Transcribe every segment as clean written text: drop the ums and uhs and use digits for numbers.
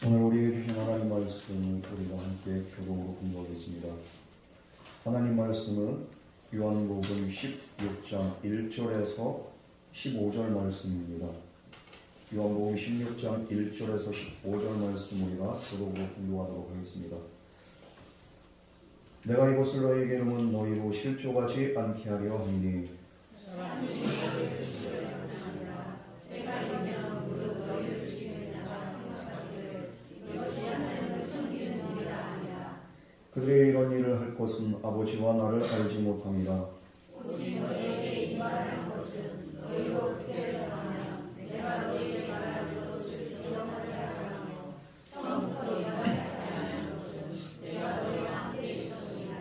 오늘 우리에게 주신 하나님 말씀을 우리가 함께 교독으로 공부하겠습니다. 하나님 말씀은 요한복음 16장 1절에서 15절 말씀입니다. 요한복음 16장 1절에서 15절 말씀 우리가 교독으로 공부하도록 하겠습니다. 내가 이것을 너희에게 이름은 너희로 실족하지 않게 하려 함이니 그들의 이런 일을 할 것은 아버지와 나를 알지 못함이라. 오직 너희에게 이 말을 한 것은 너희로 그때를 당하면 내가 너희에게 말할 것을 기억하게 하려며 처음부터 너희가 말하지 않은 것은 내가 너희와 함께 있었으나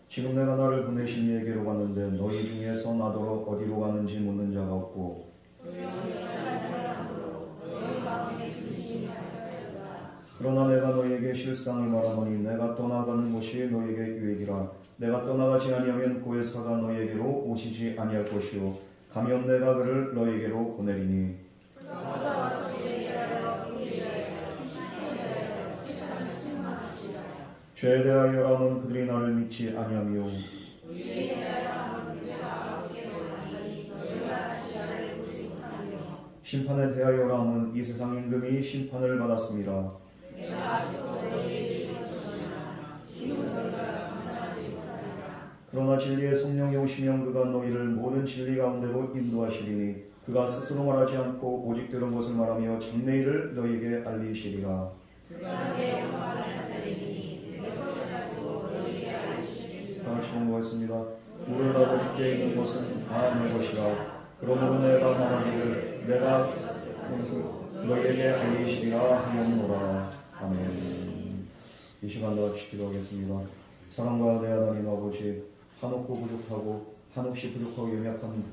지금 내가 나를 보내신 이에게로 갔는데 너희 중에서 나더러 어디로 가는지 묻는 자가 없고 그러나 내가 너희에게 실상을 말하노니 내가 떠나가는 곳이 너희에게 유익이라. 내가 떠나가지 아니하면 고해사가 너희에게로 오시지 아니할 것이요 가면 내가 그를 너희에게로 보내리니 죄에 대하여라면 그들이 나를 믿지 아니하며 심판에 대하여라면 이 세상 임금이 심판을 받았습니다. 그러나 진리의 성령이 오시면 그가 너희를 모든 진리 가운데로 인도하시리니 그가 스스로 말하지 않고 오직 들은 것을 말하며 장래일을 너희에게 알리시리라. 다 같이 공부하겠습니다. 우리 아버지께 있는 것은 다 내 것이라. 그러므로 내가 말하기를 내가 너희에게 알리시리라 하였노라. 아멘. 이 시간 다 같이 기도하겠습니다. 사랑과 내 하나님 아버지, 한없고 부족하고 한없이 부족하고 연약한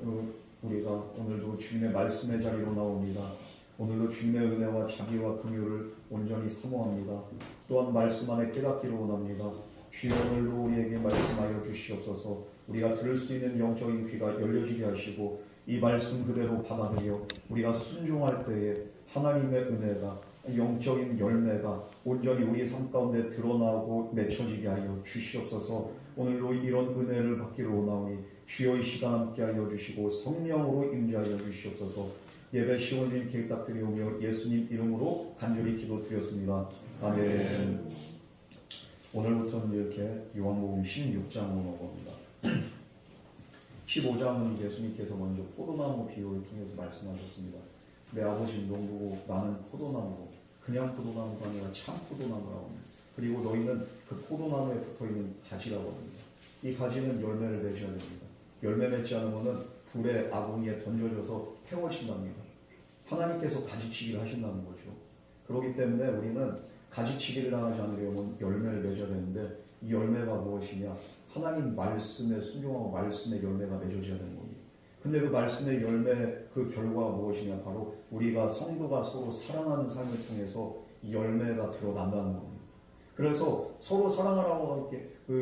우리가 오늘도 주님의 말씀의 자리로 나옵니다. 오늘도 주님의 은혜와 자비와 긍휼을 온전히 사모합니다. 또한 말씀 안에 깨닫기를 원합니다. 주여 오늘도 우리에게 말씀하여 주시옵소서. 우리가 들을 수 있는 영적인 귀가 열려지게 하시고 이 말씀 그대로 받아들여 우리가 순종할 때에 하나님의 은혜가 영적인 열매가 온전히 우리의 삶 가운데 드러나고 맺혀지게 하여 주시옵소서. 오늘도 이런 은혜를 받기로 원하오니 주여 이 시간 함께 하여 주시고 성령으로 임재하여 주시옵소서. 예배 시원진 계획 드리오며 예수님 이름으로 간절히 기도드렸습니다. 아멘. 오늘부터는 이렇게 요한복음 16장으로 넘어갑니다. 15장은 예수님께서 먼저 포도나무 비유를 통해서 말씀하셨습니다. 내 아버지는 농부고 나는 포도나무고 그냥 포도나무가 아니라 참 포도나무라고 합니다. 그리고 너희는 그 포도나무에 붙어있는 가지라고 합니다. 이 가지는 열매를 맺어야 됩니다. 열매 맺지 않으면 불에 아궁이에 던져져서 태워진답니다. 하나님께서 가지치기를 하신다는 거죠. 그렇기 때문에 우리는 가지치기를 당하지 않으려면 열매를 맺어야 되는데 이 열매가 무엇이냐? 하나님 말씀에 순종하고 말씀의 열매가 맺어져야 되는 겁니다. 근데 그 말씀의 열매 그 결과가 무엇이냐? 바로 우리가 성도가 서로 사랑하는 삶을 통해서 이 열매가 드러난다는 겁니다. 그래서 서로 사랑하라고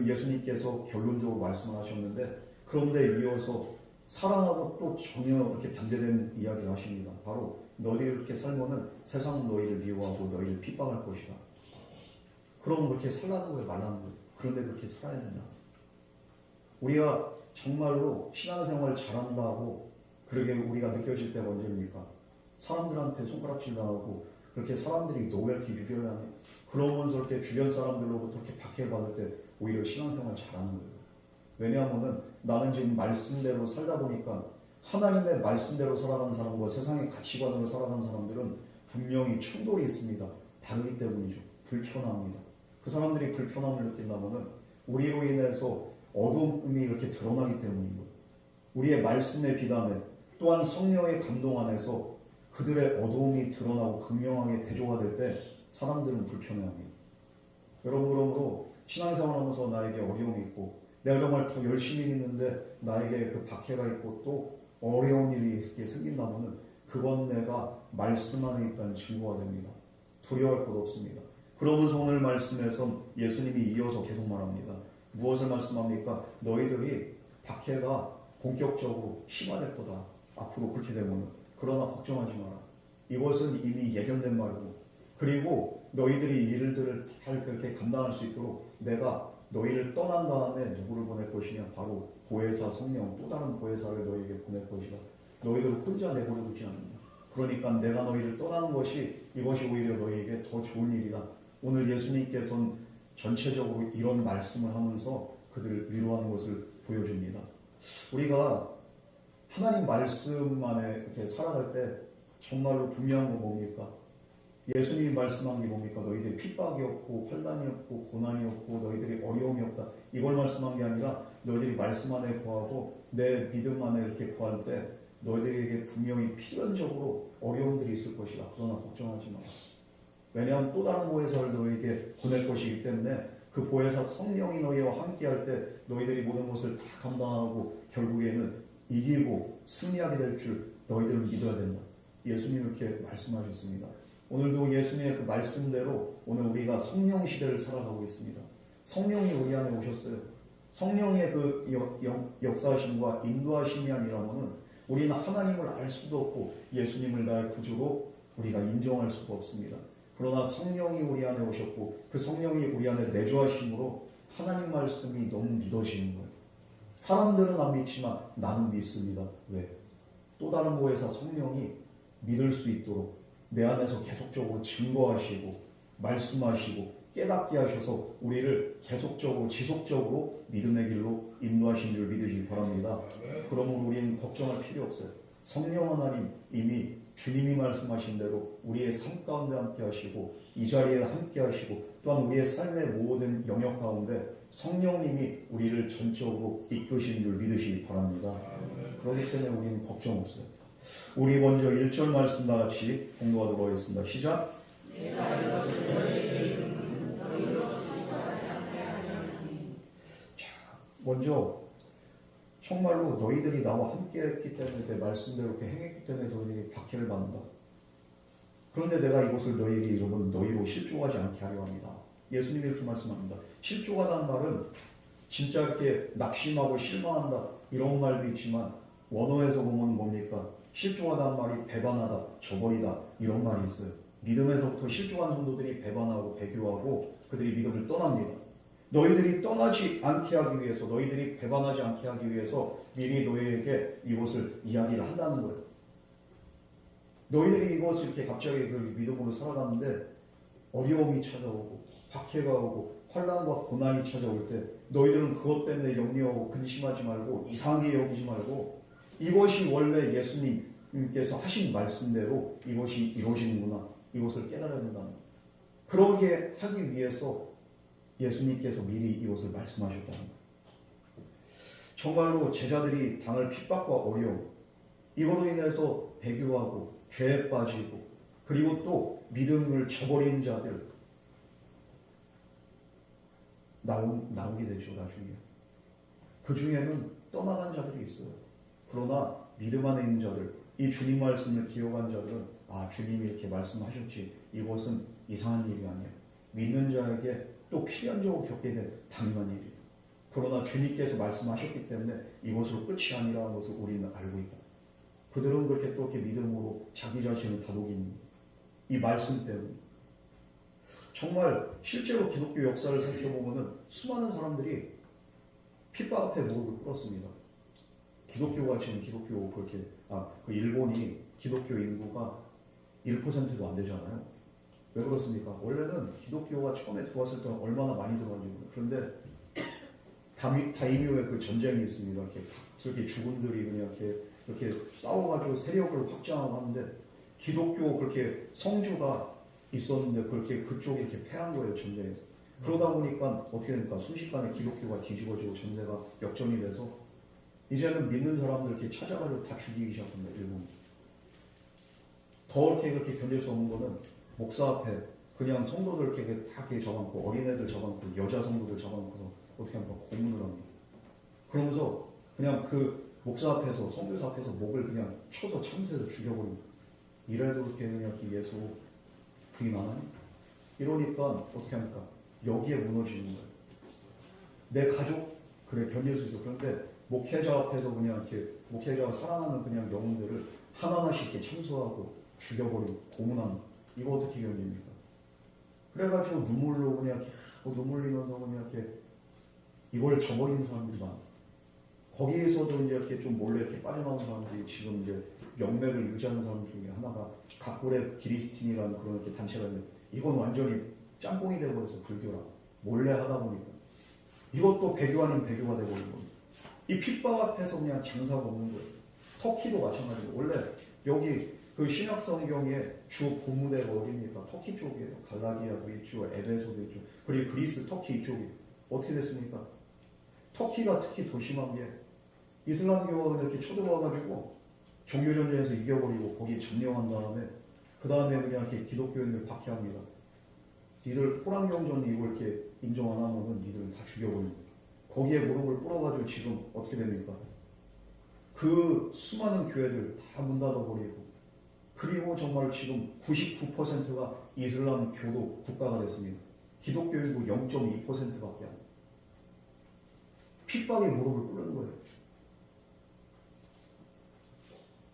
예수님께서 결론적으로 말씀을 하셨는데 그런데 이어서 사랑하고 또 전혀 이렇게 반대되는 이야기를 하십니다. 바로 너희를 이렇게 살면은 세상은 너희를 미워하고 너희를 핍박할 것이다. 그럼 그렇게 살라는 거예요, 말라는 거예요. 그런데 그렇게 살아야 되냐? 우리가 정말로 신앙생활 잘한다고 그러게 우리가 느껴질 때가 언제입니까? 사람들한테 손가락질 당하고 그렇게 사람들이 너 왜 이렇게 유별나네? 그러면서 이렇게 주변 사람들로부터 이렇게 박해를 받을 때 오히려 신앙생활 잘하는 거예요. 왜냐하면 나는 지금 말씀대로 살다 보니까 하나님의 말씀대로 살아가는 사람과 세상의 가치관으로 살아가는 사람들은 분명히 충돌이 있습니다. 다르기 때문이죠. 불편합니다. 그 사람들이 불편함을 느낀다면 우리로 인해서 어둠이 이렇게 드러나기 때문인 거예요. 우리의 말씀의 비단에 또한 성령의 감동 안에서 그들의 어두움이 드러나고 극명하게 대조가 될 때 사람들은 불편해합니다. 여러분 그러므로 신앙생활하면서 나에게 어려움이 있고 내가 정말 더 열심히 믿는데 나에게 그 박해가 있고 또 어려운 일이 생긴다면 그건 내가 말씀 안에 있다는 증거가 됩니다. 두려워할 것 없습니다. 그러면서 오늘 말씀에서 예수님이 이어서 계속 말합니다. 무엇을 말씀합니까? 너희들이 박해가 본격적으로 심화될 거다. 앞으로 그렇게 되면. 그러나 걱정하지 마라. 이것은 이미 예견된 말이고 그리고 너희들이 이 일들을 잘 그렇게 감당할 수 있도록 내가 너희를 떠난 다음에 누구를 보낼 것이냐? 바로 보혜사 성령, 또 다른 보혜사를 너희에게 보낼 것이다. 너희들을 혼자 내버려 두지 않는다. 그러니까 내가 너희를 떠나는 것이 이것이 오히려 너희에게 더 좋은 일이다. 오늘 예수님께서는 전체적으로 이런 말씀을 하면서 그들을 위로하는 것을 보여줍니다. 우리가 하나님 말씀 안에 이렇게 살아갈 때 정말로 분명한 건 뭡니까? 예수님이 말씀한 게 뭡니까? 너희들이 핍박이 없고 환난이 없고 고난이 없고 너희들이 어려움이 없다. 이걸 말씀한 게 아니라 너희들이 말씀 안에 거하고 내 믿음 안에 이렇게 거할 때 너희들에게 분명히 필연적으로 어려움들이 있을 것이다. 그러나 걱정하지 마. 왜냐하면 또 다른 보혜사를 너희에게 보낼 것이기 때문에 그 보혜사 성령이 너희와 함께할 때 너희들이 모든 것을 다 감당하고 결국에는 이기고 승리하게 될 줄 너희들은 믿어야 된다. 예수님이 이렇게 말씀하셨습니다. 오늘도 예수님의 그 말씀대로 오늘 우리가 성령 시대를 살아가고 있습니다. 성령이 우리 안에 오셨어요. 성령의 그 역사하심과 인도하심이 아니라면은 우리는 하나님을 알 수도 없고 예수님을 나의 구주로 우리가 인정할 수가 없습니다. 그러나 성령이 우리 안에 오셨고 그 성령이 우리 안에 내주하심으로 하나님 말씀이 너무 믿어지는 거예요. 사람들은 안 믿지만 나는 믿습니다. 왜? 또 다른 보혜사 성령이 믿을 수 있도록 내 안에서 계속적으로 증거하시고 말씀하시고 깨닫게 하셔서 우리를 계속적으로 지속적으로 믿음의 길로 인도하신 줄 믿으시기 바랍니다. 그러면 우리는 걱정할 필요 없어요. 성령 하나님 이미 주님이 말씀하신 대로 우리의 삶 가운데 함께 하시고 이 자리에 함께 하시고 또한 우리의 삶의 모든 영역 가운데 성령님이 우리를 전적으로 이끄시는 줄 믿으시기 바랍니다. 그렇기 때문에 우리는 걱정 없어요. 우리 먼저 1절 말씀 다 같이 공부하도록 하겠습니다. 시작. 자, 먼저 정말로 너희들이 나와 함께 했기 때문에 내 말씀대로 이렇게 행했기 때문에 너희들이 박해를 받는다. 그런데 내가 이것을 너희에게 이루면 너희로 실족하지 않게 하려 합니다. 예수님이 이렇게 말씀합니다. 실족하다는 말은 진짜 이렇게 낙심하고 실망한다 이런 말도 있지만 원어에서 보면 뭡니까? 실족하다는 말이 배반하다, 저버리다 이런 말이 있어요. 믿음에서부터 실족한 성도들이 배반하고 배교하고 그들이 믿음을 떠납니다. 너희들이 떠나지 않게 하기 위해서 너희들이 배반하지 않게 하기 위해서 미리 너희에게 이것을 이야기를 한다는 거예요. 너희들이 이것을 이렇게 갑자기 그 믿음으로 살아가는데 어려움이 찾아오고 박해가 오고 환난과 고난이 찾아올 때 너희들은 그것 때문에 염려하고 근심하지 말고 이상하게 여기지 말고 이것이 원래 예수님께서 하신 말씀대로 이것이 이루어지는구나 이것을 깨달아야 된다는 거예요. 그러게 하기 위해서 예수님께서 미리 이것을 말씀하셨다는 거예요. 정말로 제자들이 당할 핍박과 어려움 이거로 인해서 배교하고 죄에 빠지고 그리고 또 믿음을 저버린 자들 나오게 되죠. 나중에 그 중에는 떠나간 자들이 있어요. 그러나 믿음 안에 있는 자들 이 주님 말씀을 기억한 자들은 아 주님이 이렇게 말씀하셨지 이것은 이상한 일이 아니야. 믿는 자에게 또 필연적으로 겪게 된 당연한 일이에요. 그러나 주님께서 말씀하셨기 때문에 이것으로 끝이 아니라는 것을 우리는 알고 있다. 그들은 그렇게 또 이렇게 믿음으로 자기 자신을 다독이는 이 말씀 때문에 정말 실제로 기독교 역사를 살펴보면 수많은 사람들이 핍박 앞에 무릎을 꿇었습니다. 기독교가 지금 기독교 그렇게 그 일본이 기독교 인구가 1%도 안 되잖아요. 왜 그렇습니까? 원래는 기독교가 처음에 들어왔을 때는 얼마나 많이 들어왔는지 몰라요. 그런데 다이묘의 그 전쟁이 있습니다. 이렇게 죽은들이 그냥 이렇게 싸워가지고 세력을 확장하고 하는데 기독교 그렇게 성주가 있었는데 그렇게 그쪽이 이렇게 패한 거예요. 전쟁에서. 그러다 보니까 어떻게 됩니까? 순식간에 기독교가 뒤집어지고 전세가 역전이 돼서 이제는 믿는 사람들 이렇게 찾아가지고 다 죽이기 시작합니다. 일본. 더 그렇게 견딜 수 없는 거는 목사 앞에 그냥 성도들 이렇게 다 잡아놓고 어린애들 잡아놓고 여자 성도들 잡아놓고 어떻게 합니까? 고문을 합니다. 그러면서 그냥 그 목사 앞에서 성교사 앞에서 목을 그냥 쳐서 참새서 죽여버립니다. 이래도 그렇게 그냥 예수 부인 안 하니? 이러니까 어떻게 합니까? 여기에 무너지는 거예요. 내 가족 그래 견딜 수 있어. 그런데 목회자 앞에서 그냥 이렇게 목회자가 사랑하는 그냥 영혼들을 하나하나씩 이렇게 참수하고 죽여버리고 고문합니다. 이거 어떻게 견딥니까? 그래가지고 눈물로 그냥 이렇게 눈물 흘리면서 그냥 이렇게 이걸 저버리는 사람들이 많아. 거기에서도 이제 이렇게 좀 몰래 이렇게 빠져나온 사람들이 지금 이제 명맥을 유지하는 사람 중에 하나가 각골의 기리스틴이라는 그런 이렇게 단체가 있는데, 이건 완전히 짬뽕이 되어버려서 불교라 몰래 하다 보니까 이것도 배교 아닌 배교가 되어버린 겁니다. 이 핍박 앞에서 그냥 장사가 없는 거예요. 터키도 마찬가지고, 원래 여기 그 신약 성경의 주 본무대가 어디입니까? 터키 쪽이에요. 갈라디아도 있죠, 에베소도 있죠. 그리고 그리스, 터키 이쪽이 어떻게 됐습니까? 터키가 특히 더 심한 게 이슬람교가 이렇게 쳐들어와가지고 종교전쟁에서 이겨버리고 거기 점령한 다음에 그 다음에 그냥 이렇게 기독교인들 박해합니다. 니들 호랑경전 이걸 이렇게 인정 안 하면은 니들 다 죽여버리고, 거기에 무릎을 꿇어가지고 지금 어떻게 됩니까? 그 수많은 교회들 다 문 닫아버리고, 그리고 정말 지금 99%가 이슬람 교도 국가가 됐습니다. 기독교인도 0.2%밖에 안 돼요. 핍박에 무릎을 꿇는 거예요.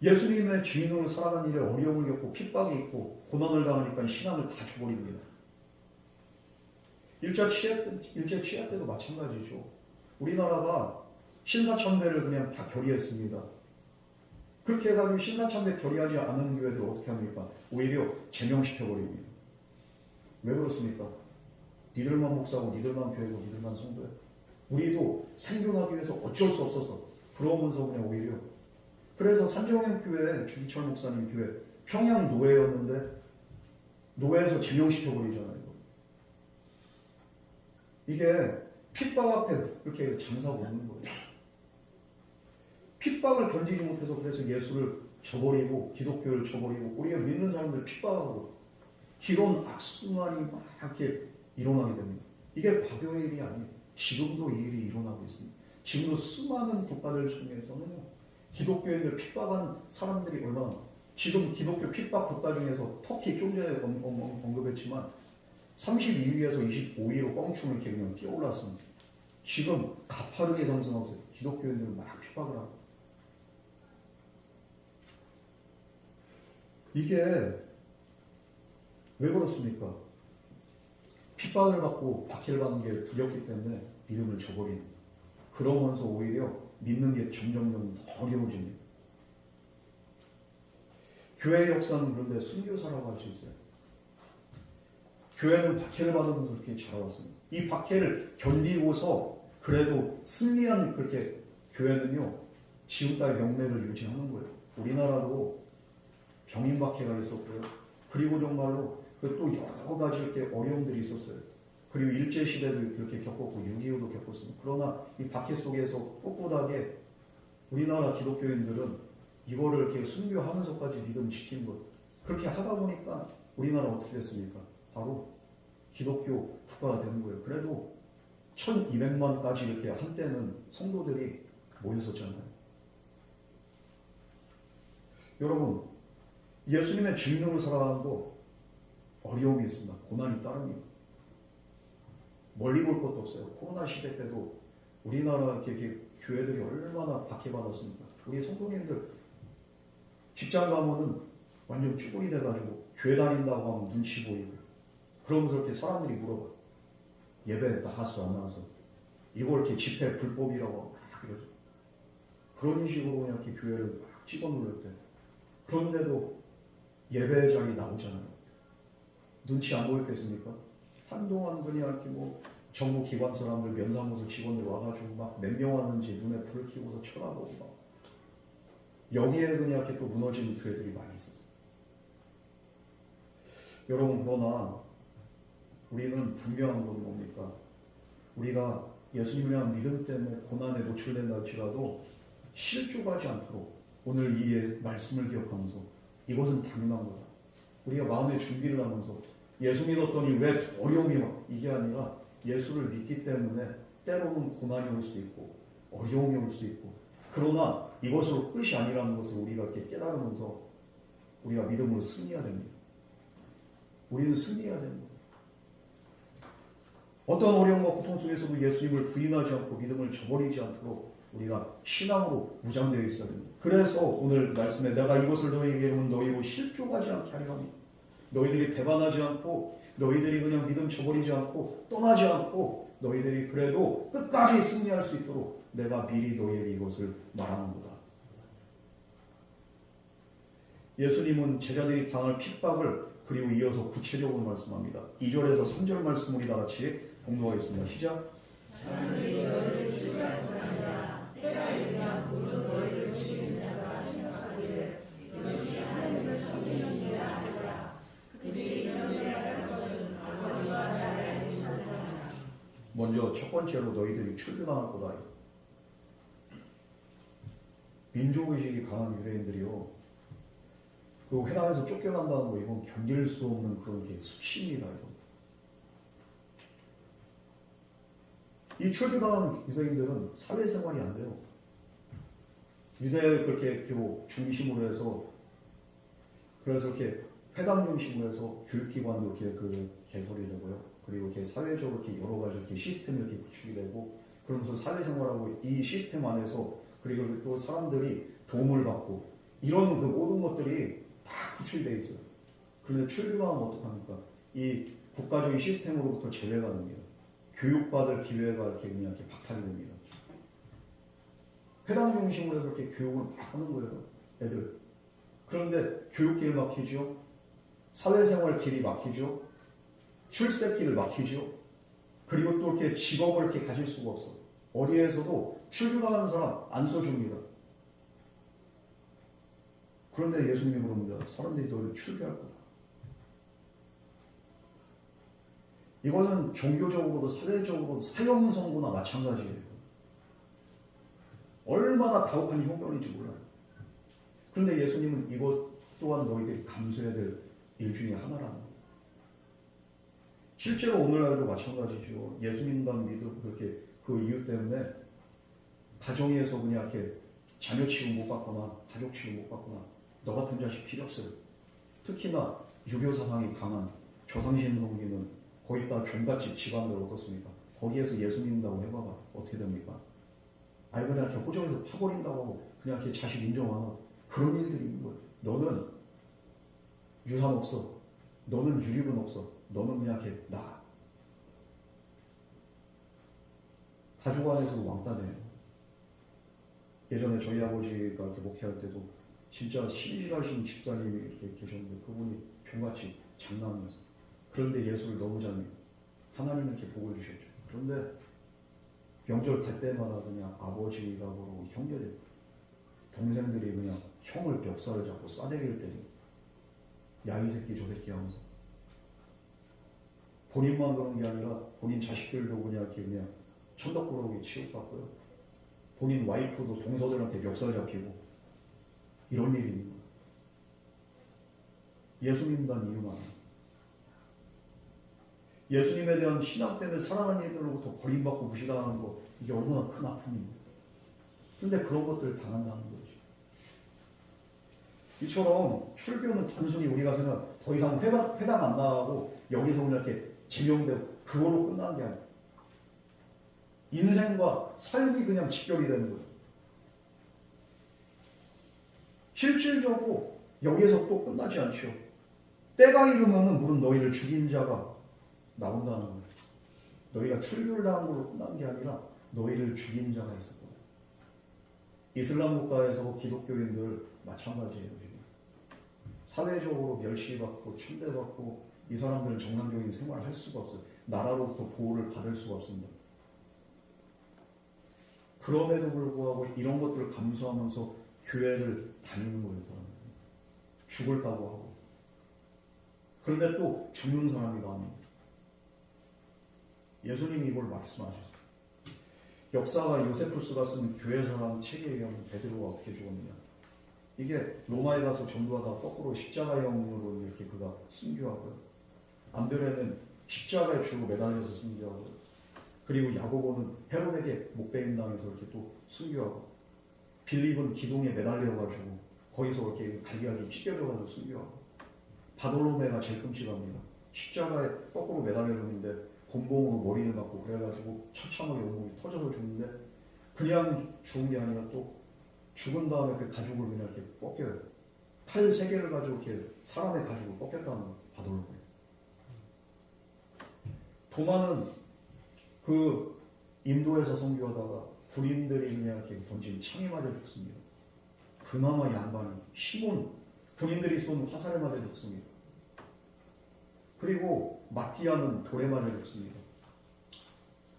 예수님의 주인으로 살아가는 일에 어려움을 겪고 핍박이 있고 고난을 당하니까 신앙을 다 줘버립니다. 일제 치하 때도 마찬가지죠. 우리나라가 신사참배를 그냥 다 결의했습니다. 그렇게 해가지고 신사참배 결의하지 않은 교회들 어떻게 합니까? 오히려 제명시켜버립니다. 왜 그렇습니까? 니들만 목사고 니들만 교회고 니들만 성도야. 우리도 생존하기 위해서 어쩔 수 없어서 그러면서 그냥 오히려, 그래서 산정현 교회 주기철 목사님 교회 평양 노예였는데 노예에서 제명시켜버리잖아요. 이게 핍박 앞에 이렇게 장사가 없는 거예요. 핍박을 견디지 못해서 그래서 예수를 저버리고 기독교를 저버리고 우리가 믿는 사람들 핍박하고 이런 악순환이 막 이렇게 일어나게 됩니다. 이게 과거의 일이 아니에요. 지금도 이 일이 일어나고 있습니다. 지금도 수많은 국가들 중에서는요, 기독교인들 핍박한 사람들이 얼마나, 지금 기독교 핍박 국가 중에서 터키 좀 전에 언급했지만 32위에서 25위로 껑충을 이렇게 그냥 뛰어올랐습니다. 지금 가파르게 상승하고 있어요. 기독교인들은 막 핍박을 하고. 이게 왜 그렇습니까? 핍박을 받고 박해를 받는 게 두렵기 때문에 믿음을 저버리는, 그러면서 오히려 믿는 게 점점 더 어려워집니다. 교회의 역사는 그런데 순교사라고 할 수 있어요. 교회는 박해를 받으면서 이렇게 자라왔습니다. 이 박해를 견디고서 그래도 승리한 그렇게 교회는요, 지금까지 명맥을 유지하는 거예요. 우리나라도 병인 박해가 있었고요. 그리고 정말로 또 여러 가지 이렇게 어려움들이 있었어요. 그리고 일제시대도 그렇게 겪었고 6.25도 겪었습니다. 그러나 이 박해 속에서 꿋꿋하게 우리나라 기독교인들은 이거를 이렇게 순교하면서까지 믿음 지킨 것. 그렇게 하다 보니까 우리나라 어떻게 됐습니까? 바로 기독교 국가가 되는 거예요. 그래도 1200만까지 이렇게 한때는 성도들이 모였었잖아요. 여러분, 예수님의 주인으로 살아가는도 어려움이 있습니다. 고난이 따릅니다. 멀리 볼 것도 없어요. 코로나 시대 때도 우리나라 이렇게 교회들이 얼마나 박해받았습니까? 우리 성도님들 직장 가면은 완전 쭈구리 돼가지고 교회 다닌다고 하면 눈치 보이고, 그러면서 이렇게 사람들이 물어봐. 예배 나갔어 안 나가서? 이걸 이렇게 집회 불법이라고 막 이러죠. 그런 식으로 그냥 이렇게 교회를 막 찍어 눌렀대. 그런데도 예배 자리 나오잖아요. 눈치 안 보였겠습니까? 한동안 그냥 이렇게 뭐 정부 기관 사람들, 면사무소 직원들 와가지고 막 몇 명 왔는지 눈에 불을 켜고서 쳐다보고 막, 여기에 그냥 이렇게 또 무너진 교회들이 많이 있었어요. 여러분, 그러나 우리는 분명한 건 뭡니까? 우리가 예수님을 향한 믿음 때문에 고난에 노출된다 할지라도 실족하지 않도록 오늘 이 말씀을 기억하면서 이것은 당연한 거다. 우리가 마음의 준비를 하면서 예수 믿었더니 왜 어려움이 막, 이게 아니라 예수를 믿기 때문에 때로는 고난이 올 수 있고 어려움이 올 수 있고, 그러나 이것으로 끝이 아니라는 것을 우리가 이렇게 깨달으면서 우리가 믿음으로 승리해야 됩니다. 우리는 승리해야 됩니다. 어떤 어려움과 고통 속에서도 예수님을 부인하지 않고 믿음을 저버리지 않도록 우리가 신앙으로 무장되어 있어야 됩니다. 그래서 오늘 말씀에 내가 이것을 너희에게 이르면 너희로 실족하지 않게 하리라. 너희들이 배반하지 않고 너희들이 그냥 믿음 저버리지 않고 떠나지 않고 너희들이 그래도 끝까지 승리할 수 있도록 내가 미리 너희에게 이것을 말하는구나. 예수님은 제자들이 당할 핍박을 그리고 이어서 구체적으로 말씀합니다. 2절에서 3절 말씀 우리 다 같이 공부하겠습니다. 시작. 사람들이 너희를 죽일 뿐 아니라 때가 이르면 모든 너희를 죽이는 자가 생각하기를 이것이 하나님을 섬기는 일이라 하더라. 그들이 이런 일을 할 것은 아버지와 나를 알지 못하느라. 먼저 첫 번째로 너희들이 출교당할 거다. 민족의식이 강한 유대인들이요. 그 회당에서 쫓겨난다는 거 이건 견딜 수 없는 그런 게 수치입니다. 이 출교당한 유대인들은 사회생활이 안 돼요. 유대 그렇게 중심으로 해서 그래서 이렇게 회당 중심으로 해서 교육기관도 이렇게 그 개설이 되고요. 그리고 이렇게 사회적으로 이렇게 여러 가지 이렇게 시스템이 이렇게 구축이 되고 그러면서 사회생활하고 이 시스템 안에서 그리고 또 사람들이 도움을 받고 이런 그 모든 것들이 다 구축이 되어 있어요. 그런데 출교당하면 어떡합니까? 이 국가적인 시스템으로부터 제외가 됩니다. 교육받을 기회가 이렇게 박탈이 됩니다. 회당 중심으로 해서 이렇게 교육을 막 하는 거예요. 애들. 그런데 교육길 막히죠. 사회생활 길이 막히죠. 출세길을 막히죠. 그리고 또 이렇게 직업을 이렇게 가질 수가 없어. 어디에서도 출교당하는 사람 안 써줍니다. 그런데 예수님이 그럽니다. 사람들이 너를 출교할 거다. 이것은 종교적으로도 사회적으로도 사형선고나 마찬가지예요. 얼마나 가혹한 형벌인지 몰라요. 그런데 예수님은 이것 또한 너희들이 감수해야 될 일 중에 하나라는 거예요. 실제로 오늘날도 마찬가지죠. 예수 믿는다는 믿음 그렇게 그 이유 때문에 가정에서 그냥 이렇게 자녀 취급 못 받거나 가족 취급 못 받거나 너 같은 자식 필요 없어요. 특히나 유교 사상이 강한 조상신 성기는 거의 다 종갓집 집안들 어떻습니까? 거기에서 예수 믿는다고 해봐봐. 어떻게 됩니까? 아니 그냥 이렇게 호적에서 파버린다고 하고 그냥 이렇게 자식 인정하는 그런 일들이 있는 거예요. 너는 유산 없어. 너는 유립은 없어. 너는 그냥 이렇게 나가. 가족 안에서도 왕따돼요. 예전에 저희 아버지가 이렇게 목회할 때도 진짜 신실하신 집사님이 이렇게 계셨는데 그분이 종갓집 장남이었어요. 그런데 예수를 너무 잘 믿고 하나님은 이렇게 복을 주셨죠. 그런데 명절 갈 때마다 그냥 아버지가 그러고 형제들 동생들이 그냥 형을 멱살을 잡고 싸대기를 때리고 야 이 새끼 저 새끼 하면서 본인만 그런 게 아니라 본인 자식들도 그냥 이렇게 그냥 천덕꾸러기 취급받고요. 본인 와이프도 동서들한테 멱살 잡히고 이런 일이 있는 거예요. 예수 믿는다는 이유만 예수님에 대한 신앙 때문에 사랑하는 이들로부터 버림받고 무시당하는 거 이게 얼마나 큰 아픔입니까? 그런데 그런 것들을 당한다는 거죠. 이처럼 출교는 단순히 우리가 생각 더 이상 회당 안 나가고 여기서 그냥 이렇게 제명되고 그걸로 끝나는 게 아니에요. 인생과 삶이 그냥 직결이 되는 거예요. 실질적으로 여기에서 또 끝나지 않죠. 때가 이르면은 물은 너희를 죽인 자가 나온다는 거예요. 너희가 출교를 당한 걸로 끝난 게 아니라 너희를 죽인 자가 있을 거예요. 이슬람 국가에서 기독교인들 마찬가지예요. 지금. 사회적으로 멸시받고 천대받고 이 사람들은 정상적인 생활을 할 수가 없어요. 나라로부터 보호를 받을 수가 없습니다. 그럼에도 불구하고 이런 것들을 감수하면서 교회를 다니는 거예요. 사람들은. 죽을까고 하고. 그런데 또 죽는 사람이 나옵니다. 예수님이 이걸 말씀하셨어요. 역사가 요세푸스가 쓴 교회사랑 책에 의하면 베드로가 어떻게 죽었느냐. 이게 로마에 가서 전부하다 거꾸로 십자가형으로 이렇게 그가 순교하고요. 안드레는 십자가에 줄로 매달려서 순교하고요. 그리고 야고보는 헤롯에게 목베임 당해서 이렇게 또 순교하고, 빌립은 기둥에 매달려가지고 거기서 이렇게 갈기갈기 찢겨져가지고 순교하고, 바돌로메가 제일 끔찍합니다. 십자가에 거꾸로 매달려졌는데 곤봉으로 머리를 맞고 그래가지고 처참하게 온몸이 터져서 죽는데 그냥 죽은 게 아니라 또 죽은 다음에 그 가죽을 그냥 이렇게 꺾여요. 칼 3개를 가지고 이렇게 사람의 가죽을 꺾였다는 바돌로메. 도마는 그 인도에서 선교하다가 군인들이 그냥 이렇게 던진 창에 맞아 죽습니다. 그나마 양반이 시몬 군인들이 쏜 화살에 맞아 죽습니다. 그리고 마티아는 돌에 맞아 죽습니다.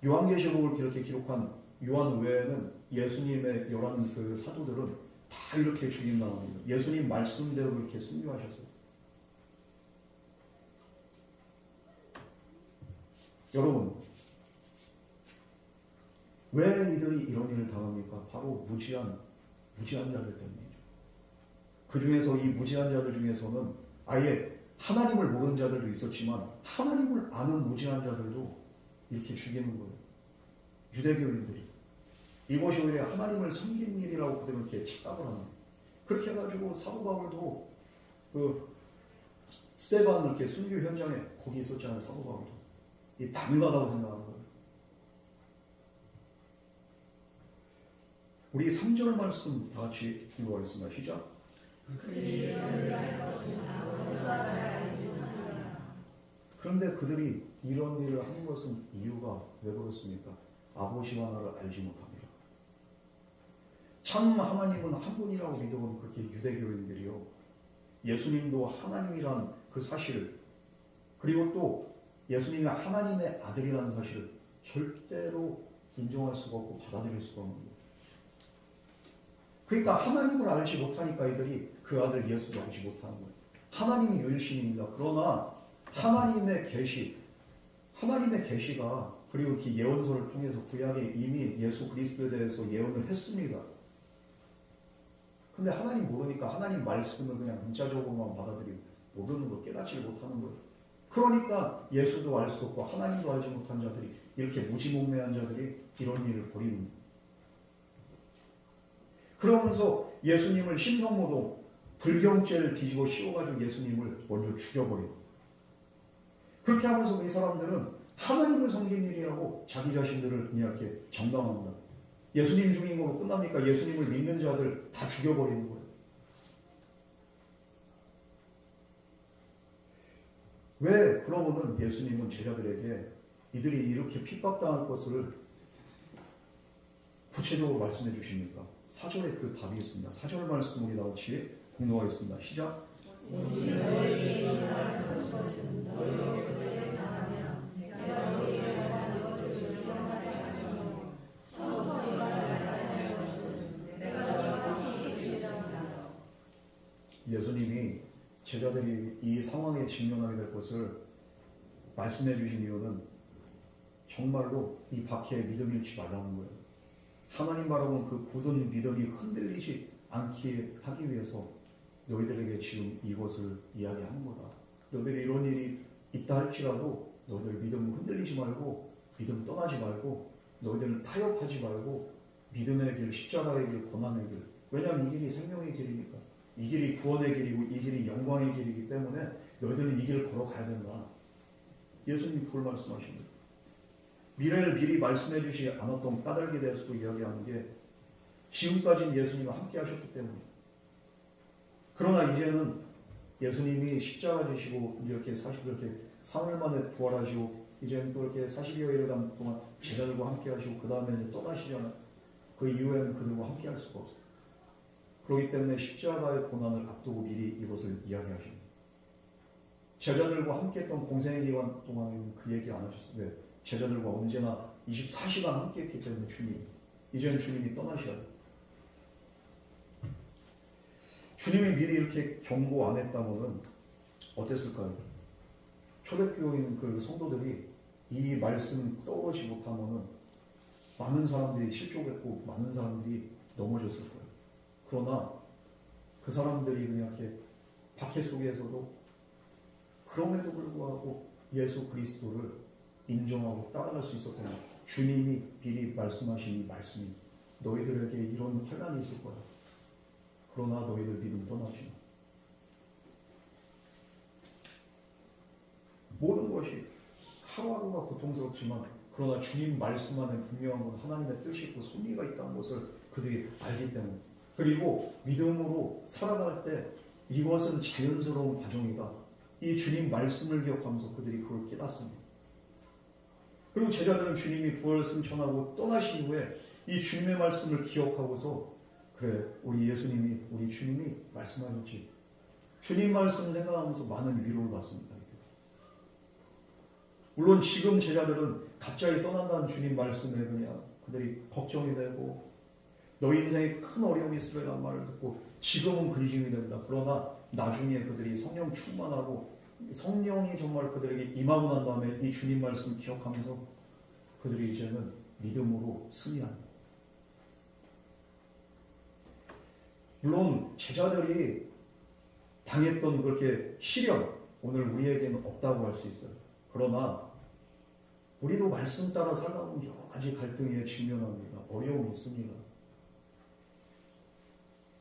요한계시록을 이렇게 기록한 요한 외에는 예수님의 11 그 사도들은 다 이렇게 죽임당합니다. 예수님 말씀대로 이렇게 순교하셨어요. 여러분, 왜 이들이 이런 일을 당합니까? 바로 무지한 자들 때문이죠. 그 중에서 이 무지한 자들 중에서는 아예 하나님을 모르는 자들도 있었지만 하나님을 아는 무지한 자들도 이렇게 죽이는 거예요. 유대교인들이. 이것이 오히려 하나님을 섬긴 일이라고 그들은 이렇게 착각을 하는 거예요. 그렇게 해가지고 사도 바울도 그 스데반 이렇게 순교 현장에 거기 있었잖아요. 사도 바울도. 이 당연하다고 생각하는 거예요. 우리 3절 말씀 다 같이 읽어보겠습니다. 시작. 그런데 그들이 이런 일을 하는 것은 이유가 왜 그렇습니까? 아버지와 나를 알지 못합니다. 참 하나님은 한 분이라고 믿어온 그렇게 유대교인들이요. 예수님도 하나님이란 그 사실을, 그리고 또 예수님이 하나님의 아들이라는 사실을 절대로 인정할 수가 없고 받아들일 수가 없는 거예요. 그러니까 하나님을 알지 못하니까 이들이 그 아들 예수도 알지 못하는 거예요. 하나님이 유일신입니다. 그러나 하나님의 계시가 그리고 그 예언서를 통해서 구약에 이미 예수 그리스도에 대해서 예언을 했습니다. 근데 하나님 모르니까 하나님 말씀을 그냥 문자적으로만 받아들이고 모르는 거 깨닫지 못하는 거예요. 그러니까 예수도 알 수 없고 하나님도 알지 못한 자들이, 이렇게 무지몽매한 자들이 이런 일을 벌이는 거예요. 그러면서 예수님을 심성모독 불경죄를 뒤집어 씌워가지고 예수님을 먼저 죽여버리고, 그렇게 하면서 이 사람들은 하나님을 섬긴 일이라고 자기 자신들을 그냥 이렇게 정당합니다. 예수님 죽인 거로 끝납니까? 예수님을 믿는 자들 다 죽여버리는 거예요. 왜 그러면은 예수님은 제자들에게 이들이 이렇게 핍박당할 것을 구체적으로 말씀해 주십니까? 4절에 그 답이 있습니다. 4절 말씀 우리 다 같이 공동하겠습니다. 시작. 예수님이 제자들이 이 상황에 직면하게 될 것을 말씀해 주신 이유는 정말로 이 박해에 믿음이 잃지 말라는 거예요. 하나님 바라보는 그 굳은 믿음이 흔들리지 않게 하기 위해서 너희들에게 지금 이것을 이야기하는 거다. 너희들이 이런 일이 있다 할지라도 너희들 믿음 흔들리지 말고, 믿음 떠나지 말고, 너희들은 타협하지 말고 믿음의 길, 십자가의 길, 고난의 길. 왜냐하면 이 길이 생명의 길이니까. 이 길이 구원의 길이고 이 길이 영광의 길이기 때문에 너희들은 이 길을 걸어가야 된다. 예수님이 그걸 말씀하십니다. 미래를 미리 말씀해 주지 않았던 까닭에 대해서도 이야기하는 게 지금까지는 예수님과 함께 하셨기 때문입니다. 그러나 이제는 예수님이 십자가 지시고 이렇게 이렇게 사흘 만에 부활하시고 이제는 또 이렇게 40여일 동안 제자들과 함께 하시고 그 다음에 이제 떠나시잖아요. 그 이후에는 그들과 함께 할 수가 없어요. 그렇기 때문에 십자가의 고난을 앞두고 미리 이것을 이야기하십니다. 제자들과 함께 했던 공생의 기간 동안에는 그 얘기 안 하셨어요. 왜? 제자들과 언제나 24시간 함께 했기 때문에 주님이. 이제는 주님이 떠나셔야 돼요. 주님이 미리 이렇게 경고 안 했다면 어땠을까요? 초대교인 그 성도들이 이 말씀 떠오르지 못하면 많은 사람들이 실족했고 많은 사람들이 넘어졌을 거예요. 그러나 그 사람들이 그냥 이렇게 박해 속에서도 그럼에도 불구하고 예수 그리스도를 인정하고 따라갈 수 있었던 거예요. 주님이 미리 말씀하신 이 말씀이 너희들에게 이런 환난이 있을 거야. 그러나 너희들 믿음 떠나지 마. 모든 것이 하루하루가 고통스럽지만 그러나 주님 말씀 안에 분명한 건 하나님의 뜻이 있고 섭리가 있다는 것을 그들이 알기 때문에, 그리고 믿음으로 살아갈 때 이것은 자연스러운 과정이다. 이 주님 말씀을 기억하면서 그들이 그걸 깨닫습니다. 그리고 제자들은 주님이 부활 승천하고 떠나신 후에 이 주님의 말씀을 기억하고서 그래, 우리 예수님이, 우리 주님이 말씀하셨지. 주님 말씀 생각하면서 많은 위로를 받습니다. 물론 지금 제자들은 갑자기 떠난다는 주님 말씀에 그냥 그들이 걱정이 되고 너희 인생에 큰 어려움이 있으리라는 말을 듣고 지금은 근심이 된다. 그러나 나중에 그들이 성령 충만하고 성령이 정말 그들에게 임하고 난 다음에 이 주님 말씀을 기억하면서 그들이 이제는 믿음으로 승리한다. 물론 제자들이 당했던 그렇게 시련 오늘 우리에게는 없다고 할 수 있어요. 그러나 우리도 말씀 따라 살다 보면 여러 가지 갈등에 직면합니다. 어려움이 있습니다.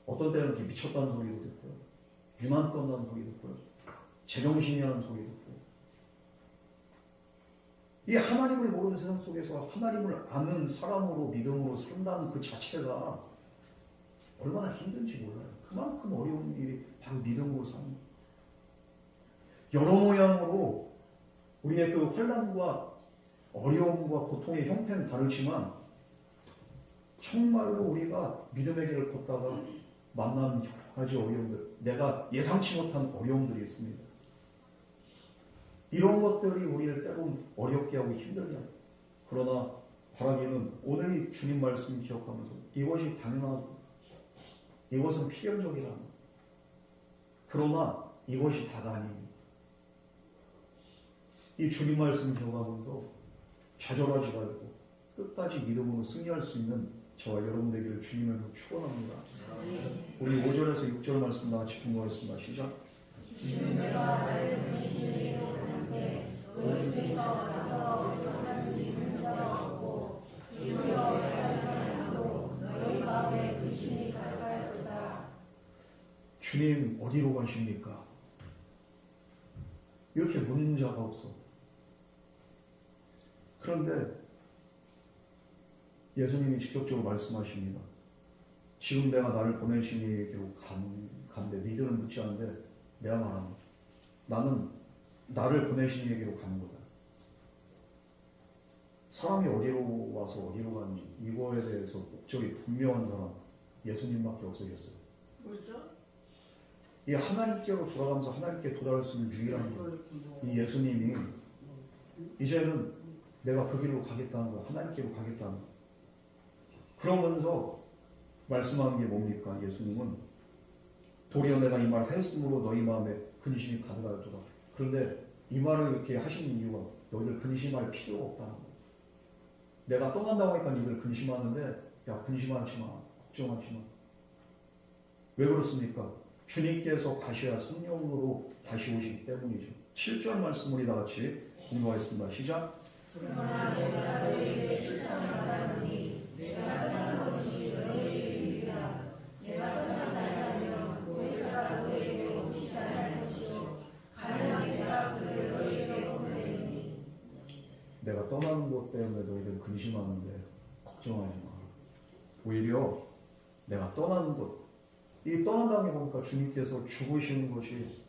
어떤 때는 이렇게 미쳤다는 소리도 듣고요. 유난 떤다는 소리 듣고요. 제정신이라는 소리 듣고. 이 하나님을 모르는 세상 속에서 하나님을 아는 사람으로 믿음으로 산다는 그 자체가 얼마나 힘든지 몰라요. 그만큼 어려운 일이 바로 믿음으로 사는 거예요. 여러 모양으로 우리의 그 환난과 어려움과 고통의 형태는 다르지만 정말로 우리가 믿음의 길을 걷다가 만난 여러 가지 어려움들, 내가 예상치 못한 어려움들이 있습니다. 이런 것들이 우리를 때로는 어렵게 하고 힘들게 합니다. 그러나 바라기는 오늘 이 주님 말씀 기억하면서 이것이 당연하고 이것은 필연적이라는 것. 그러나 이것이 다가 아닙니다. 이 주님 말씀 기억하면서 좌절하지 말고 끝까지 믿음으로 승리할 수 있는 저와 여러분 되기를 주님으로 축원합니다. 우리 5절에서 6절 말씀 다 같이 공부하겠습니다. 시작. 지금 내가 나를 근신히 하는데 너희 중에서 나더러 어려운지 있는 자가 없고 이루어 하나님으로 너희 마음에 근신이 가득하였도다. 주님 어디로 가십니까? 이렇게 묻는 자가 없어. 그런데 예수님이 직접적으로 말씀하십니다. 지금 내가 나를 보내신 이에게로 간대. 니들은 묻지 않는데 내가 말합니다. 나는 나를 보내신 이에게로 가는 거다. 사람이 어디로 와서 어디로 가는지 이거에 대해서 목적이 분명한 사람 예수님밖에 없으셨어요. 뭐죠? 이 하나님께로 돌아가면서 하나님께 도달할 수 있는 유일한 이 예수님이 이제는 내가 그 길로 가겠다는 거야. 하나님께로 가겠다는 거야. 그러면서 말씀하는 게 뭡니까? 예수님은 도리어 내가 이 말 하였으므로 너희 마음에 근심이 가득하였도다. 그런데 이 말을 이렇게 하시는 이유가 너희들 근심할 필요가 없다는 거야. 내가 떠난다고 하니까 너희들 근심하는데 야 근심하지 마. 걱정하지 마. 왜 그렇습니까? 주님께서 가셔야 성령으로 다시 오시기 때문이죠. 7절 말씀 우리 다 같이 공부하겠습니다. 시작. 그러나 내가 너희에게 실상을 말하노니 내가 떠난 것이 너희에게 유익이라. 내가 떠나지 아니하면 보혜사가 너희에게 오시지 않을 것이요 가면 내가 그를 너희에게 보내리니. 내가 떠나는 것 때문에 너희들 근심하는데 걱정하지 마. 오히려 내가 떠나는 것, 이 떠난다는 게 보니까 주님께서 죽으시는 것이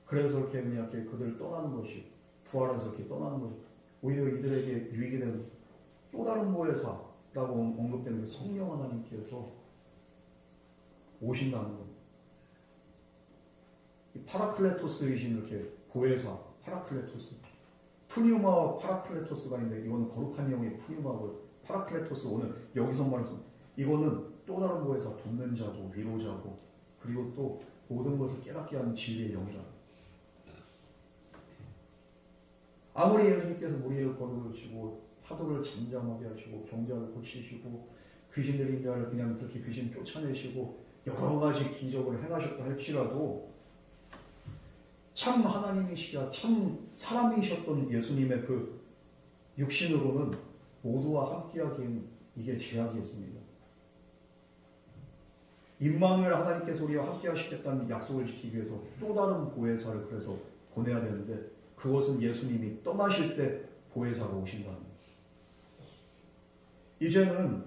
그래서 이렇게 그냥 이렇게 그들을 떠나는 것이 부활해서 이렇게 떠나는 것이 오히려 이들에게 유익이 되는 또 다른 보혜사라고 언급되는 성령 하나님께서 오신다는 것. 파라클레토스이신 이렇게 보혜사, 파라클레토스. 푸뉴마와 파라클레토스가 있는데 이거는 거룩한 영의 푸뉴마고 파라클레토스 오늘 여기서 말해서 이거는 또 다른 보혜사, 돕는 자고 위로자고 그리고 또 모든 것을 깨닫게 하는 진리의 영이라. 아무리 예수님께서 무리를 거두시고 파도를 잠잠하게 하시고 병자를 고치시고 귀신 들린 자를 그냥 그렇게 귀신 쫓아내시고 여러 가지 기적을 행하셨다 할지라도 참 하나님이시자 참 사람이셨던 예수님의 그 육신으로는 모두와 함께하기엔 이게 제약이었습니다. 임마누엘 하나님께서 우리와 함께 하시겠다는 약속을 지키기 위해서 또 다른 보혜사를 그래서 보내야 되는데 그것은 예수님이 떠나실 때 보혜사로 오신다는 거예요. 이제는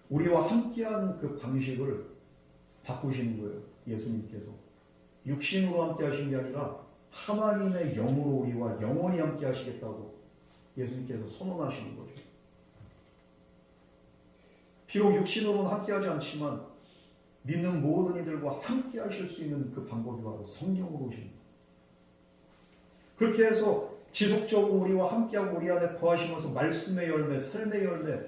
우리와 함께하는 그 방식을 바꾸시는 거예요. 예수님께서. 육신으로 함께 하신 게 아니라 하나님의 영으로 우리와 영원히 함께 하시겠다고 예수님께서 선언하시는 거죠. 비록 육신으로는 함께하지 않지만 믿는 모든 이들과 함께하실 수 있는 그 방법이 바로 성령으로 오십니다. 그렇게 해서 지속적으로 우리와 함께하고 우리 안에 거하시면서 말씀의 열매, 삶의 열매,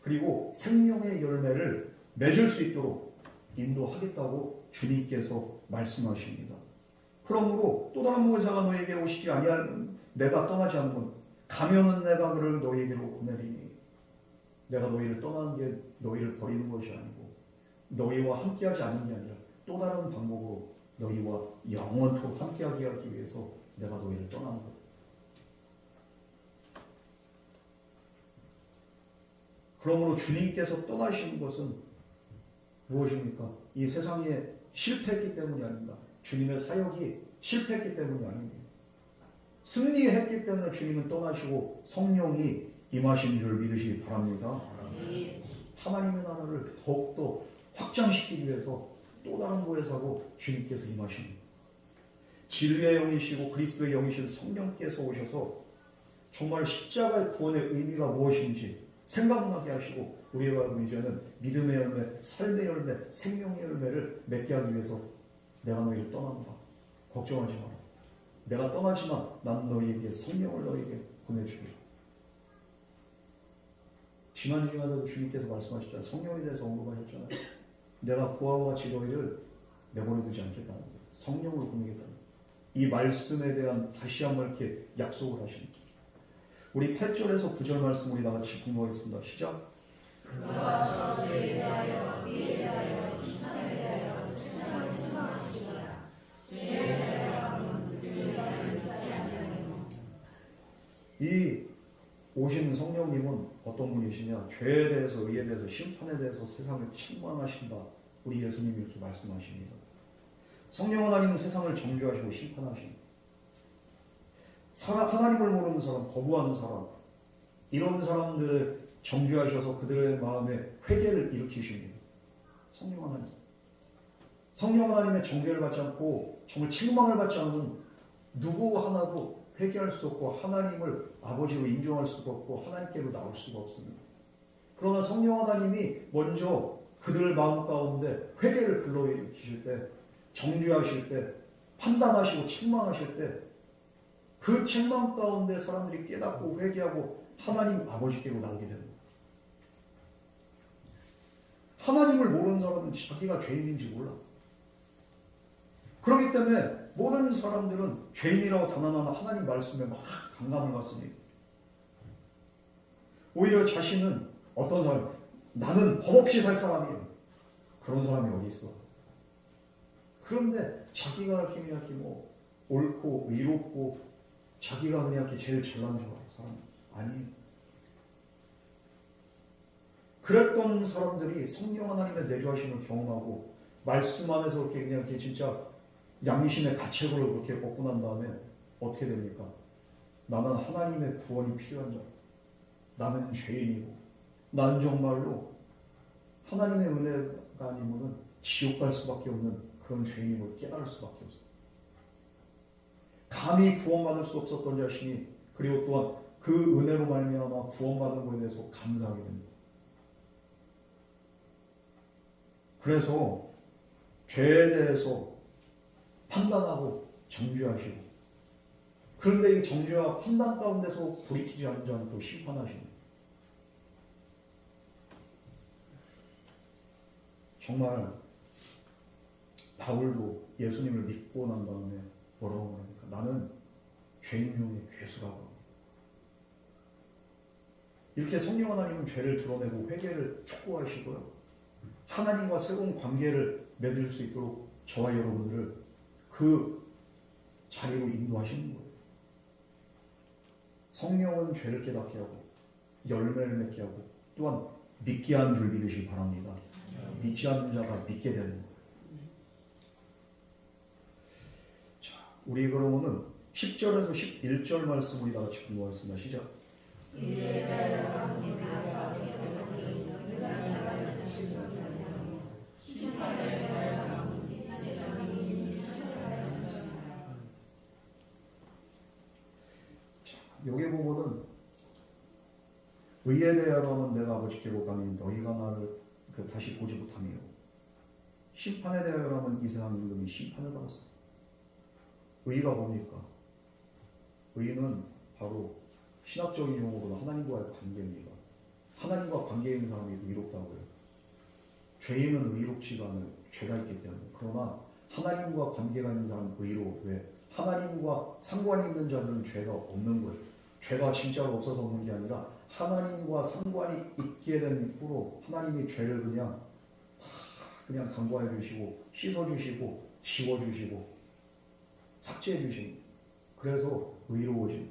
그리고 생명의 열매를 맺을 수 있도록 인도하겠다고 주님께서 말씀하십니다. 그러므로 또 다른 모회사가 너에게로 오시지 아니하는 내가 떠나지 않으면 가면은 내가 그를 너에게로 보내리니 내가 너희를 떠나는 게 너희를 버리는 것이 아니고 너희와 함께하지 않는 게 아니라 또 다른 방법으로 너희와 영원토록 함께하게 하기 위해서 내가 너희를 떠나는 것. 그러므로 주님께서 떠나시는 것은 무엇입니까? 이 세상에 실패했기 때문이 아닙니다. 주님의 사역이 실패했기 때문이 아닙니다. 승리했기 때문에 주님은 떠나시고 성령이 임하신 줄 믿으시기 바랍니다. 하나님의 나라를 더욱더 확장시키기 위해서 또 다른 보혜사로 주님께서 임하십니다. 진리의 영이시고 그리스도의 영이신 성령께서 오셔서 정말 십자가의 구원의 의미가 무엇인지 생각나게 하시고 우리가 이제는 믿음의 열매, 삶의 열매, 생명의 열매를 맺게 하기 위해서 내가 너희를 떠난다. 걱정하지 마라. 내가 떠나지만 나는 너희에게 성령을 너희에게 보내주리라. 지난 시간에도 주님께서 말씀하셨잖아요. 성령에 대해서 언급하셨잖아요. 내가 그와 같이 너희를 내버려두지 않겠다는 거예요. 성령을 보내겠다는 거예요. 이 말씀에 대한 다시 한번 이렇게 약속을 하십니다. 우리 8절에서 9절 말씀 우리 다 같이 공부하겠습니다. 시작. 그가 저주에 대하여 비에 대하여 심판에 대하여 세상을 책망하시리라. 죄에 대하여는 그들을 찾지 아니하며. 이 오신 성령님은 어떤 분이시냐? 죄에 대해서, 의에 대해서, 심판에 대해서 세상을 책망하신다. 우리 예수님이 이렇게 말씀하십니다. 성령 하나님은 세상을 정죄하시고 심판하십니다. 하나님을 모르는 사람, 거부하는 사람, 이런 사람들을 정죄하셔서 그들의 마음에 회개를 일으키십니다. 성령 하나님. 성령 하나님의 정죄를 받지 않고 정말 책망을 받지 않는 누구 하나도 회개할 수 없고 하나님을 아버지로 인정할 수가 없고 하나님께로 나올 수가 없습니다. 그러나 성령 하나님이 먼저 그들 마음 가운데 회개를 불러일으키실 때, 정죄하실 때, 판단하시고 책망하실 때 그 책망 가운데 사람들이 깨닫고 회개하고 하나님 아버지께로 나오게 됩니다. 하나님을 모르는 사람은 자기가 죄인인지 몰라. 그렇기 때문에 모든 사람들은 죄인이라고 단언하는 하나님 말씀에 막 강감을 갖습니다. 오히려 자신은 어떤 사람, 나는 법 없이 살 사람이에요. 그런 사람이 어디 있어? 그런데 자기가 이렇게 뭐 옳고 의롭고 자기가 그냥 이렇게 제일 잘난 줄 아는 사람 아니에요. 그랬던 사람들이 성령 하나님의 내주하심을 경험하고 말씀 안에서 이렇게 그냥 이렇게 진짜 양심의 가책을 그렇게 얻고 난 다음에 어떻게 됩니까? 나는 하나님의 구원이 필요한 자. 나는 죄인이고 나는 정말로 하나님의 은혜가 아니면 지옥 갈 수밖에 없는 그런 죄인임을 깨달을 수밖에 없어요. 감히 구원받을 수 없었던 자신이 그리고 또한 그 은혜로 말미암아 구원받은 것에 대해서 감사하게 됩니다. 그래서 죄에 대해서 판단하고 정죄하시고 그런데 이 정죄와 판단 가운데서 돌이키지 않는 자는 또 심판하십니다. 정말 바울도 예수님을 믿고 난 다음에 뭐라고 말합니까? 나는 죄인 중에 괴수라고. 이렇게 성령 하나님은 죄를 드러내고 회개를 촉구하시고요. 하나님과 새로운 관계를 맺을 수 있도록 저와 여러분들을 그 자리로 인도하시는 거예요. 성령은 죄를 깨닫게 하고 열매를 맺게 하고 또한 믿게 하는 줄 믿으시기 바랍니다. 믿지 않는 자가 믿게 되는 거예요. 자, 우리 그러면은 10절에서 11절 말씀 우리 다 같이 공부하겠습니다. 시작. 여기 보면은 의에 대하여는 내가 아버지께로 가니 너희가 나를 다시 보지 못하며 심판에 대하여는 이 세상 임금이 심판을 받았어. 의가 뭡니까? 의는 바로 신학적인 용어로 하나님과의 관계입니다. 하나님과 관계 있는 사람이 의롭다고요. 죄인은 의롭지가 않아요. 죄가 있기 때문에. 그러나 하나님과 관계가 있는 사람은 의로워. 왜? 하나님과 상관이 있는 자들은 죄가 없는 거예요. 죄가 진짜로 없어서 없는 게 아니라 하나님과 상관이 있게 된 후로 하나님이 죄를 그냥 간과해 주시고 씻어 주시고 지워 주시고 삭제해 주시고 그래서 의로워진.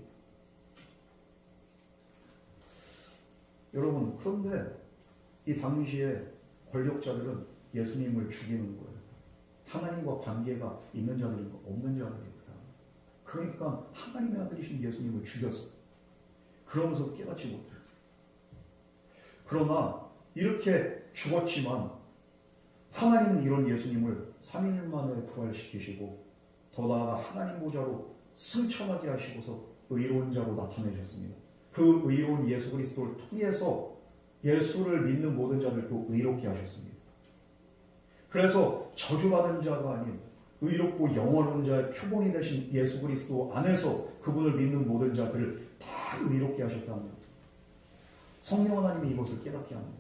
여러분, 그런데 이 당시에 권력자들은 예수님을 죽이는 거예요. 하나님과 관계가 있는 자들인가 없는 자들인가. 그러니까 하나님의 아들이신 예수님을 죽였어. 그러면서 깨닫지 못해요. 그러나 이렇게 죽었지만 하나님은 이런 예수님을 3일 만에 부활시키시고 더 나아가 하나님 보좌로 승천하게 하시고서 의로운 자로 나타내셨습니다. 그 의로운 예수 그리스도를 통해서 예수를 믿는 모든 자들도 의롭게 하셨습니다. 그래서 저주받은 자가 아닌 의롭고 영원한 자의 표본이 되신 예수 그리스도 안에서 그분을 믿는 모든 자들을 다 의롭게 하셨다는 것. 성령 하나님이 이것을 깨닫게 합니다.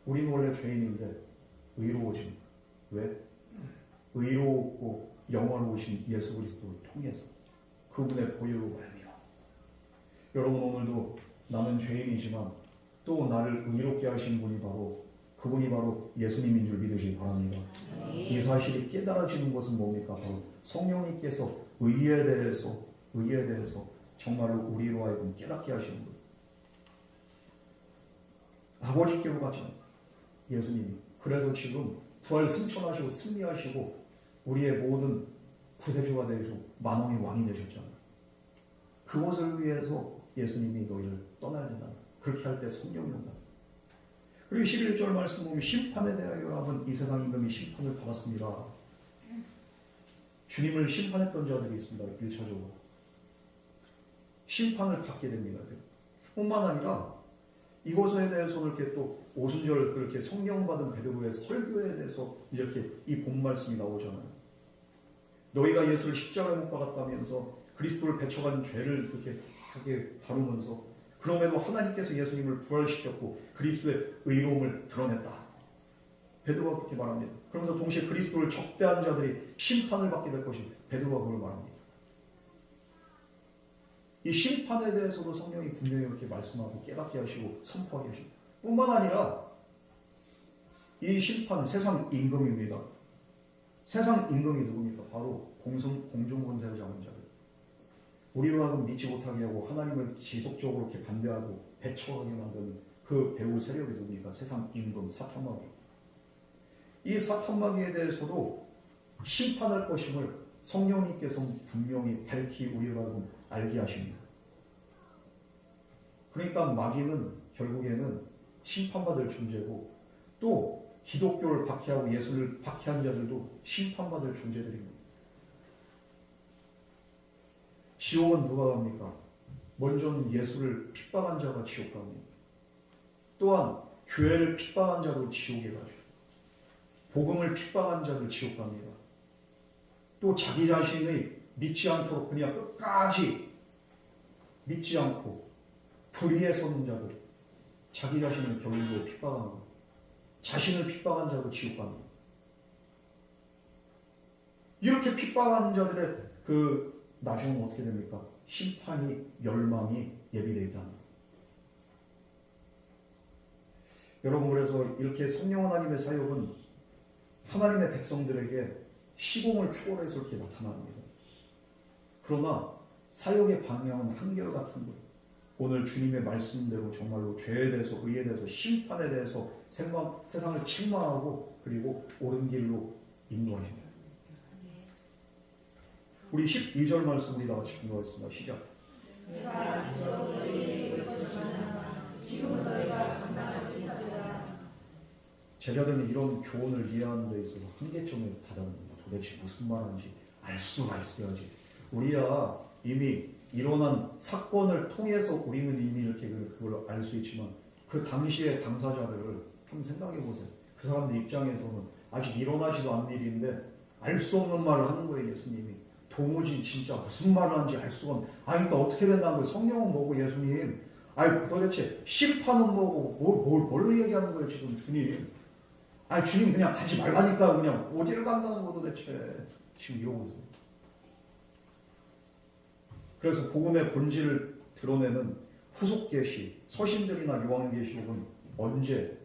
우리는 원래 죄인인데 의로워진. 왜? 의롭고 영원하신 예수 그리스도를 통해서 그분의 보혈로 말미암아. 여러분, 오늘도 나는 죄인이지만 또 나를 의롭게 하신 분이 그분이 바로 예수님인 줄 믿으시기 바랍니다. 이 사실이 깨달아지는 것은 뭡니까? 바로 성령님께서 의에 대해서 정말로 우리로 하여금 깨닫게 하시는 거예요. 아버지께로 가잖아요. 예수님이. 그래서 지금 부활 승천하시고 승리하시고 우리의 모든 구세주가 되시고 만왕의 왕이 되셨잖아요. 그것을 위해서 예수님이 너희를 떠나야 된다. 그렇게 할 때 성령이 온다. 그리고 11절 말씀 보면 심판에 대하여 여러분 이 세상 임금이 심판을 받았습니다. 주님을 심판했던 자들이 있습니다. 1차적으로. 심판을 받게 됩니다. 뿐만 아니라 이것에 대해서는 이렇게 또 오순절 그렇게 성령 받은 베드로의 설교에 대해서 이렇게 이 본 말씀이 나오잖아요. 너희가 예수를 십자가에 못 박았다면서 그리스도를 배척한 죄를 그렇게 하게 다루면서 그럼에도 하나님께서 예수님을 부활시켰고 그리스도의 의로움을 드러냈다. 베드로가 그렇게 말합니다. 그러면서 동시에 그리스도를 적대한 자들이 심판을 받게 될 것이 베드로가 그걸 말합니다. 이 심판에 대해서도 성령이 분명히 이렇게 말씀하고 깨닫게 하시고 선포하게 하시고 뿐만 아니라 이 심판 세상 임금입니다. 세상 임금이 누굽니까? 바로 공중권세를 잡은 자들. 우리로 하여금 믿지 못하게 하고 하나님을 지속적으로 이렇게 반대하고 배척하게 만드는 그 배후 세력이 누굽니까? 세상 임금 사탄마귀. 이 사탄마귀에 대해서도 심판할 것임을 성령님께서 분명히 밝히 우리로 하여금 알게 하십니다. 그러니까 마귀는 결국에는 심판받을 존재고 또 기독교를 박해하고 예수를 박해한 자들도 심판받을 존재들입니다. 지옥은 누가 갑니까? 먼저는 예수를 핍박한 자가 지옥 갑니다. 또한 교회를 핍박한 자도 지옥에 가죠. 복음을 핍박한 자도 지옥 갑니다. 또 자기 자신의 믿지 않도록 그냥 끝까지 믿지 않고 불의에 서는 자들, 자기 자신을 결론적으로 핍박하는 것, 자신을 핍박한 자도 지옥 갑니다. 이렇게 핍박한 자들의 나중은 어떻게 됩니까? 심판이, 멸망이 예비되어 있다는 거예요. 여러분, 그래서 이렇게 성령 하나님의 사역은 하나님의 백성들에게 시공을 초월해서 이렇게 나타납니다. 그러나 사역의 방향은 한결같은 거예요. 오늘 주님의 말씀대로 정말로 죄에 대해서, 의에 대해서, 심판에 대해서 세상을 책망하고 그리고 옳은 길로 인도하십니다. 우리 12절 말씀 우리 다 같이 공부하겠습니다. 시작. 내가 기적으로 너희에게 이룰 것이나 지금은 너희가 감당하지 못하리라. 제자들은 이런 교훈을 이해하는 데 있어서 한계점에 다다릅니다. 도대체 무슨 말하는지 알 수가 있어야지. 우리야 이미 일어난 사건을 통해서 우리는 이미 이렇게 그걸 알 수 있지만 그 당시의 당사자들을 한번 생각해 보세요. 그 사람들 입장에서는 아직 일어나지도 않은 일인데 알 수 없는 말을 하는 거예요. 예수님이 도무지 진짜 무슨 말을 하는지 알 수가 없는. 그러니까 어떻게 된다는 거예요. 성령은 뭐고 예수님. 도대체 심판은 뭐고 뭘 얘기하는 거예요 지금 주님. 주님 그냥 가지 말라니까 그냥 어디를 간다는 거 도대체 지금 이러고 있어요. 그래서 복음의 본질을 드러내는 후속 계시, 서신들이나 요한계시록은 언제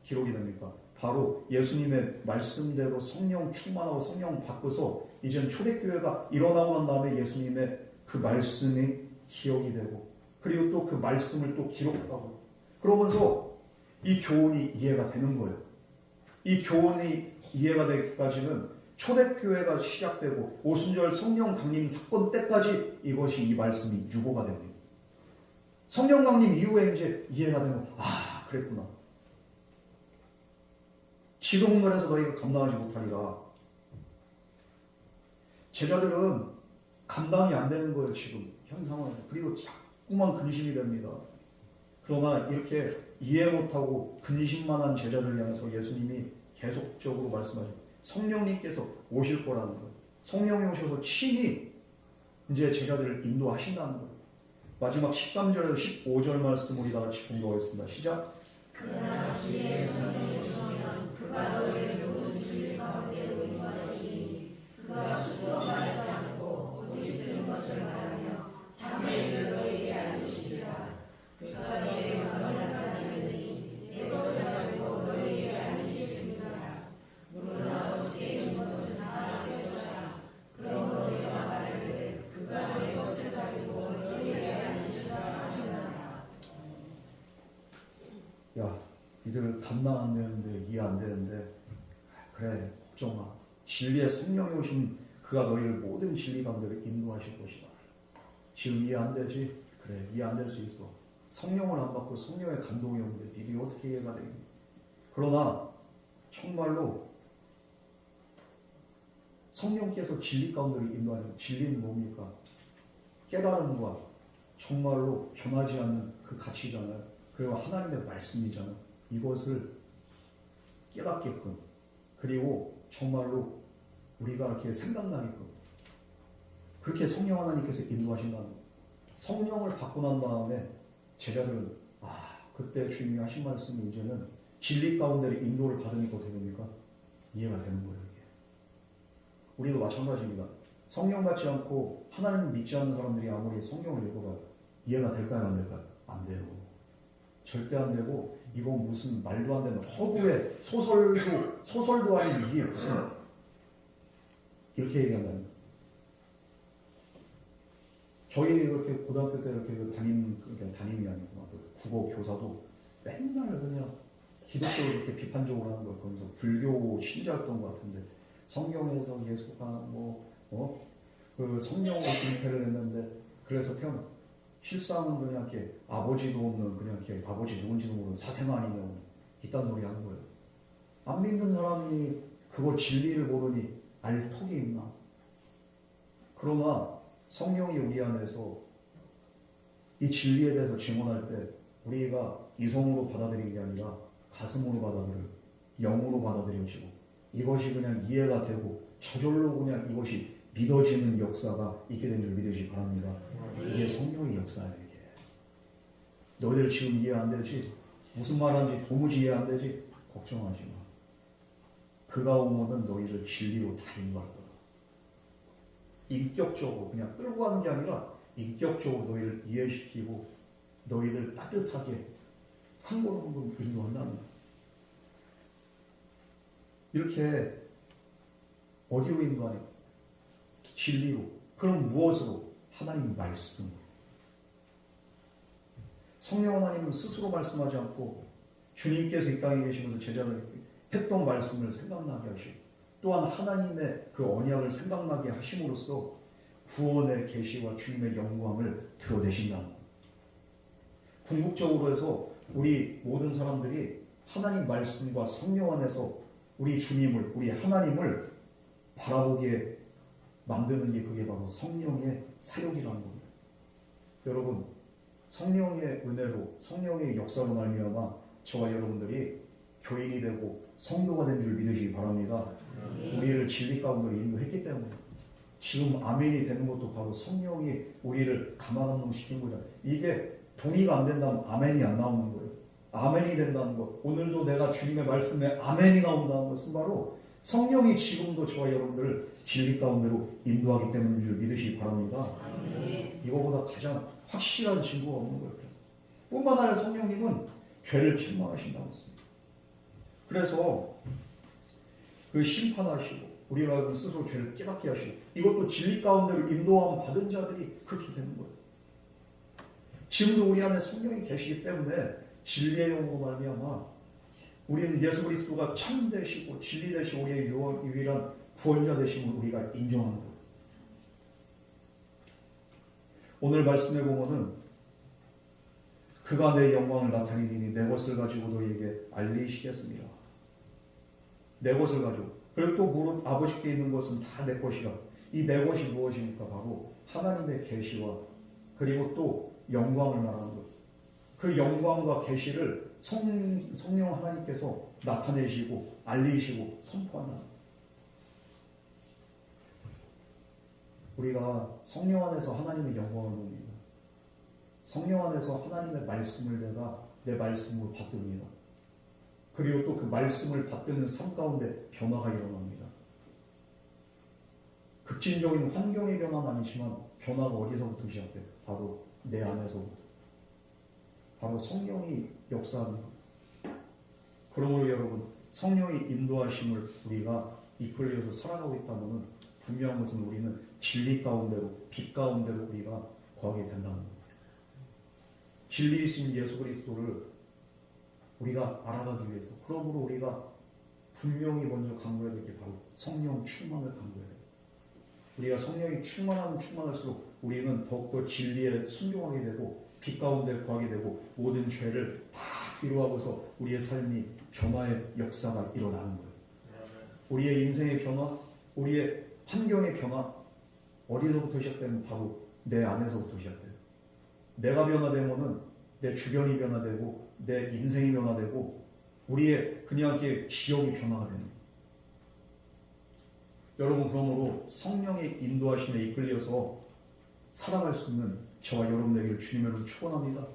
기록이 됩니까? 바로 예수님의 말씀대로 성령 충만하고 성령 받고서 이제는 초대교회가 일어나고 난 다음에 예수님의 그 말씀이 기억이 되고 그리고 또 그 말씀을 또 기록하고 그러면서 이 교훈이 이해가 되는 거예요. 이 교훈이 이해가 되기까지는 초대교회가 시작되고 오순절 성령 강림 사건 때까지 이것이 이 말씀이 유고가 됩니다. 성령 강림 이후에 이제 이해가 되는 그랬구나. 지금은 그래서 너희가 감당하지 못하리라. 제자들은 감당이 안 되는 거예요. 지금 현 상황에서. 그리고 자꾸만 근심이 됩니다. 그러나 이렇게 이해 못하고 근심만 한 제자들을 향해서 예수님이 계속적으로 말씀하죠. 성령님께서 오실 거라는 거예요. 성령이 오셔서 친히 이제 제자들을 인도하신다는 거예요. 마지막 13절에서 15절 말씀 우리 다 같이 공부하겠습니다. 시작. 그러나 진리의 성령이 오시면 그가 너희를 모든 진리 가운데로 인도하시니 그가 스스로 말하지 않고 오직 들은 것을 말하며 자기의 일을 너희에게 알리시리라. 그가 너희의 마음을 알아내니 내 것을 가지고 너희에게 알리시겠습니다. 물론 어떻게 있는 것은 하나님께서라. 그러므로 내가 말하기를 그가 내 것을 가지고 너희에게 알리시리라 하느니라. 야, 니들 감당 안 되는데 이해 안 되는데 그래 걱정 마. 진리의 성령이 오신 그가 너희를 모든 진리 가운데로 인도하실 것이다. 지금 이해 안 되지? 그래 이해 안 될 수 있어. 성령을 안 받고 성령의 감동이 오는데 니들이 어떻게 이해가 되겠니? 그러나 정말로 성령께서 진리 가운데로 인도하는 진리는 뭡니까? 깨달음과 정말로 변하지 않는 그 가치잖아요. 그리고 하나님의 말씀이잖아요. 이것을 깨닫게끔 그리고 정말로 우리가 이렇게 생각나게끔 그렇게 성령 하나님께서 인도하신다는 거예요. 성령을 받고 난 다음에 제자들은 그때 주님이 하신 말씀이 이제는 진리 가운데 인도를 받으니까 어떻게 됩니까? 이해가 되는 거예요. 이게. 우리도 마찬가지입니다. 성령 받지 않고 하나님을 믿지 않는 사람들이 아무리 성령을 읽어봐요. 이해가 될까요? 안 될까요? 안 돼요. 절대 안 되고 이건 무슨 말도 안 되는 허구의 소설도 아닌 이게 무슨 이렇게 얘기한다는. 저희 이렇게 고등학교 때 이렇게 담임이 아니고 국어 교사도 맨날 그냥 기독교를 이렇게 비판적으로 하는 거예요. 그러면서 불교 신자였던 것 같은데 성경에서 예수가 그 성령을 잉태를 했는데 그래서 태어나. 실상은 그냥 이렇게 아버지도 없는 그냥 이렇게 아버지 누군지도 모르는 사생아니면 이딴 소리 하는 거예요. 안 믿는 사람이 그걸 진리를 모르니 알 턱이 있나? 그러나 성령이 우리 안에서 이 진리에 대해서 증언할 때 우리가 이성으로 받아들이는 게 아니라 가슴으로 받아들여요. 영으로 받아들여지고 이것이 그냥 이해가 되고 저절로 그냥 이것이 믿어지는 역사가 있게 된 줄 믿으시기 바랍니다. 이게 성령의 역사예요. 이게. 너희들 지금 이해 안 되지? 무슨 말하는지 도무지 이해 안 되지? 걱정하지 마. 그가 오면은 너희를 진리로 다 인도할 거다. 인격적으로 그냥 끌고 가는 게 아니라 인격적으로 너희를 이해시키고 너희를 따뜻하게 한 걸음 한 걸음 인도한다는 거야. 이렇게 어디로 인도하냐? 진리로. 그럼 무엇으로? 하나님 말씀. 성령 하나님은 스스로 말씀하지 않고 주님께서 이 땅에 계시면서 제자들에게 했던 말씀을 생각나게 하시고 또한 하나님의 그 언약을 생각나게 하심으로써 구원의 계시와 주님의 영광을 드러내신다는 것. 궁극적으로 해서 우리 모든 사람들이 하나님 말씀과 성령 안에서 우리 주님을, 우리 하나님을 바라보게 만드는 게 그게 바로 성령의 사역이라는 겁니다. 여러분, 성령의 은혜로 성령의 역사로 말미암아 저와 여러분들이 교인이 되고 성도가 된 줄 믿으시기 바랍니다. 우리를 진리 가운데로 인도했기 때문에 지금 아멘이 되는 것도 바로 성령이 우리를 감화감동시킨 거다. 이게 동의가 안 된다면 아멘이 안 나오는 거예요. 아멘이 된다는 것, 오늘도 내가 주님의 말씀에 아멘이 나온다는 것은 바로 성령이 지금도 저와 여러분들을 진리 가운데로 인도하기 때문인 줄 믿으시기 바랍니다. 이거보다 가장 확실한 증거가 없는 거예요. 뿐만 아니라 성령님은 죄를 책망하신다고 했습니다. 그래서 그 심판하시고 우리가 스스로 죄를 깨닫게 하시고 이것도 진리 가운데로 인도함 받은 자들이 그렇게 되는 거예요. 지금도 우리 안에 성령이 계시기 때문에 진리의 영으로 말미암아 우리는 예수 그리스도가 참 되시고 진리 되시고 우리의 유일한 구원자 되심을 우리가 인정하는 거예요. 오늘 말씀해 보면은 그가 내 영광을 나타내니 내 것을 가지고 너희에게 알리시겠습니다. 내 것을 가지고. 그리고 또 무릇 아버지께 있는 것은 다 내 것이라. 이 내 것이 무엇입니까? 바로 하나님의 계시와 그리고 또 영광을 말하는 것. 그 영광과 계시를 성령 하나님께서 나타내시고 알리시고 선포한다. 우리가 성령 안에서 하나님의 영광을 봅니다. 성령 안에서 하나님의 말씀을 내가 내 말씀으로 받듭니다. 그리고 또 그 말씀을 받드는 삶 가운데 변화가 일어납니다. 급진적인 환경의 변화는 아니지만 변화가 어디서부터 시작돼요? 바로 내 안에서부터. 바로 성령이 역사하는 것. 그러므로 여러분, 성령의 인도하심을 우리가 이끌려서 살아가고 있다면 분명한 것은 우리는 진리 가운데로, 빛 가운데로 우리가 거하게 된다는 겁니다. 진리이신 예수 그리스도를 우리가 알아가기 위해서, 그러므로 우리가 분명히 먼저 강구해야 될 게 바로 성령 충만을 강구해야 돼요. 우리가 성령이 충만하면 충만할수록 우리는 더욱더 진리에 순종하게 되고 빛 가운데 거하게 되고 모든 죄를 다 뒤로하고서 우리의 삶이 변화의 역사가 일어나는 거예요. 우리의 인생의 변화, 우리의 환경의 변화, 어디서부터 시작되면 바로 내 안에서부터 시작돼요. 내가 변화되면은 내 주변이 변화되고 내 인생이 변화되고 우리의 그냥 지역이 변화가 됩니다. 여러분, 그러므로 성령의 인도하심에 이끌려서 살아갈 수 있는 저와 여러분에게 주님으로 축원합니다.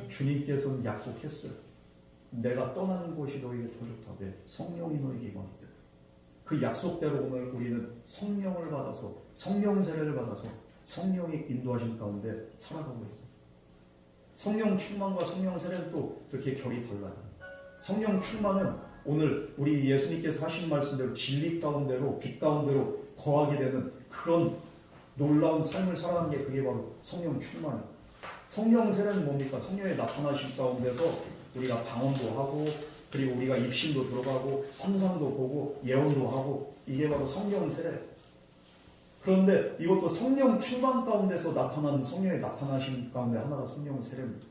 주님께서는 약속했어요. 내가 떠나는 곳이 너에게 더 좋다. 네, 성령이 너에게 임하기 때문에. 그 약속대로 오늘 우리는 성령을 받아서 성령 세례를 받아서 성령의 인도하심 가운데 살아가고 있습니다. 성령 충만과 성령 세례는 또 그렇게 결이 달라요. 성령 충만은 오늘 우리 예수님께서 하신 말씀대로 진리 가운데로 빛 가운데로 거하게 되는 그런 놀라운 삶을 살아가는 게 그게 바로 성령 충만이에요. 성령 세례는 뭡니까? 성령의 나타나심 가운데서 우리가 방언도 하고 그리고 우리가 입신도 들어가고 환상도 보고 예언도 하고 이게 바로 성령 세례. 그런데 이것도 성령 충만 가운데서 나타나는 성령의 나타나심 가운데 하나가 성령 세례입니다.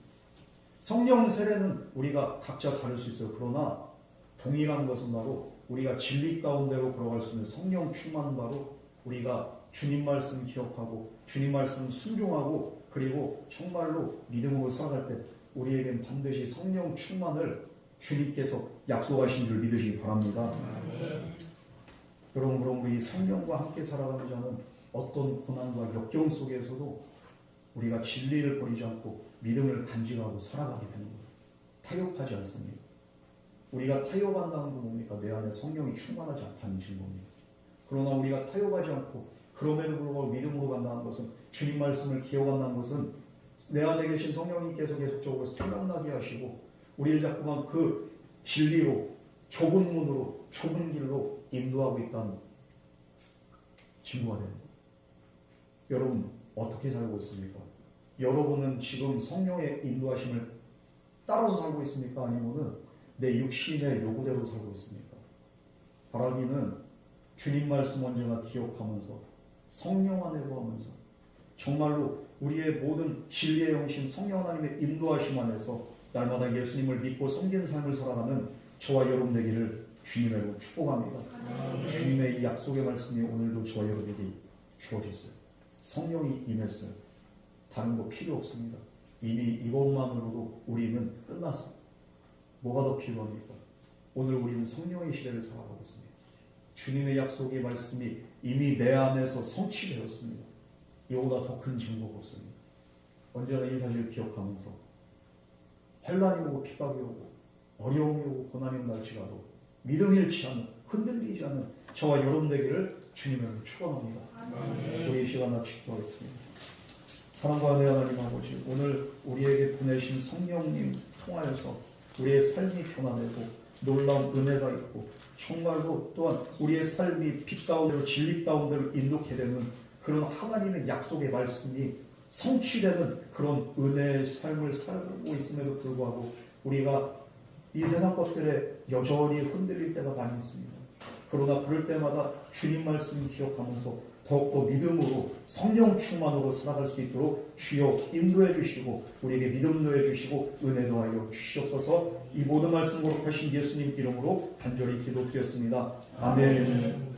성령 세례는 우리가 각자 다를 수 있어요. 그러나 동일한 것은 바로 우리가 진리 가운데로 걸어갈 수 있는 성령 충만은 바로 우리가 주님 말씀 기억하고 주님 말씀 순종하고 그리고 정말로 믿음으로 살아갈 때 우리에겐 반드시 성령 충만을 주님께서 약속하신 줄 믿으시기 바랍니다. 여러분, 그럼 우리 성령과 함께 살아가는 자는 어떤 고난과 역경 속에서도 우리가 진리를 버리지 않고 믿음을 간직하고 살아가게 되는 거예요. 타협하지 않습니다. 우리가 타협한다는 건 뭡니까? 내 안에 성령이 충만하지 않다는 증거입니다. 그러나 우리가 타협하지 않고 그럼에도 불구하고 믿음으로 간다는 것은 주님 말씀을 기억한다는 것은 내 안에 계신 성령님께서 계속적으로 생각나게 하시고 우리를 자꾸만 그 진리로 좁은 문으로 좁은 길로 인도하고 있다는 증거가 되는 거예요. 여러분, 어떻게 살고 있습니까? 여러분은 지금 성령의 인도하심을 따라서 살고 있습니까? 아니면은 내 육신의 요구대로 살고 있습니까? 바라기는 주님 말씀 언제나 기억하면서 성령 안에로 하면서 정말로 우리의 모든 진리의 영신 성령 하나님의 인도하심 안에서 날마다 예수님을 믿고 섬기는 삶을 살아가는 저와 여러분 되기를 주님으로 축복합니다. 주님의 이 약속의 말씀이 오늘도 저와 여러분에게 주어졌어요. 성령이 임했어요. 다른 거 필요 없습니다. 이미 이것만으로도 우리는 끝났어. 뭐가 더 필요합니까? 오늘 우리는 성령의 시대를 살아가고 있습니다. 주님의 약속의 말씀이 이미 내 안에서 성취되었습니다. 이보다 더 큰 증거가 없습니다. 언제나 이 사실을 기억하면서 환난이 오고 핍박이 오고 어려움이 오고 고난이 온날지라도 믿음 잃지 않는, 흔들리지 않는 저와 여러분 되기를 주님을 축원합니다. 우리 이 시간 같이 기도하겠습니다. 사랑과 은혜 하나님 아버지, 오늘 우리에게 보내신 성령님 통하여서 우리의 삶이 변화되고 놀라운 은혜가 있고 정말로 또한 우리의 삶이 빛 가운데로 진리 가운데로 인도케 되는 그런 하나님의 약속의 말씀이 성취되는 그런 은혜의 삶을 살고 있음에도 불구하고 우리가 이 세상 것들에 여전히 흔들릴 때가 많이 있습니다. 그러나 그럴 때마다 주님 말씀 기억하면서 더욱더 믿음으로 성령 충만으로 살아갈 수 있도록 주여 인도해 주시고 우리에게 믿음 더해 주시고 은혜 더하여 주시옵소서. 이 모든 말씀 거룩하신 예수님 이름으로 간절히 기도드렸습니다. 아멘.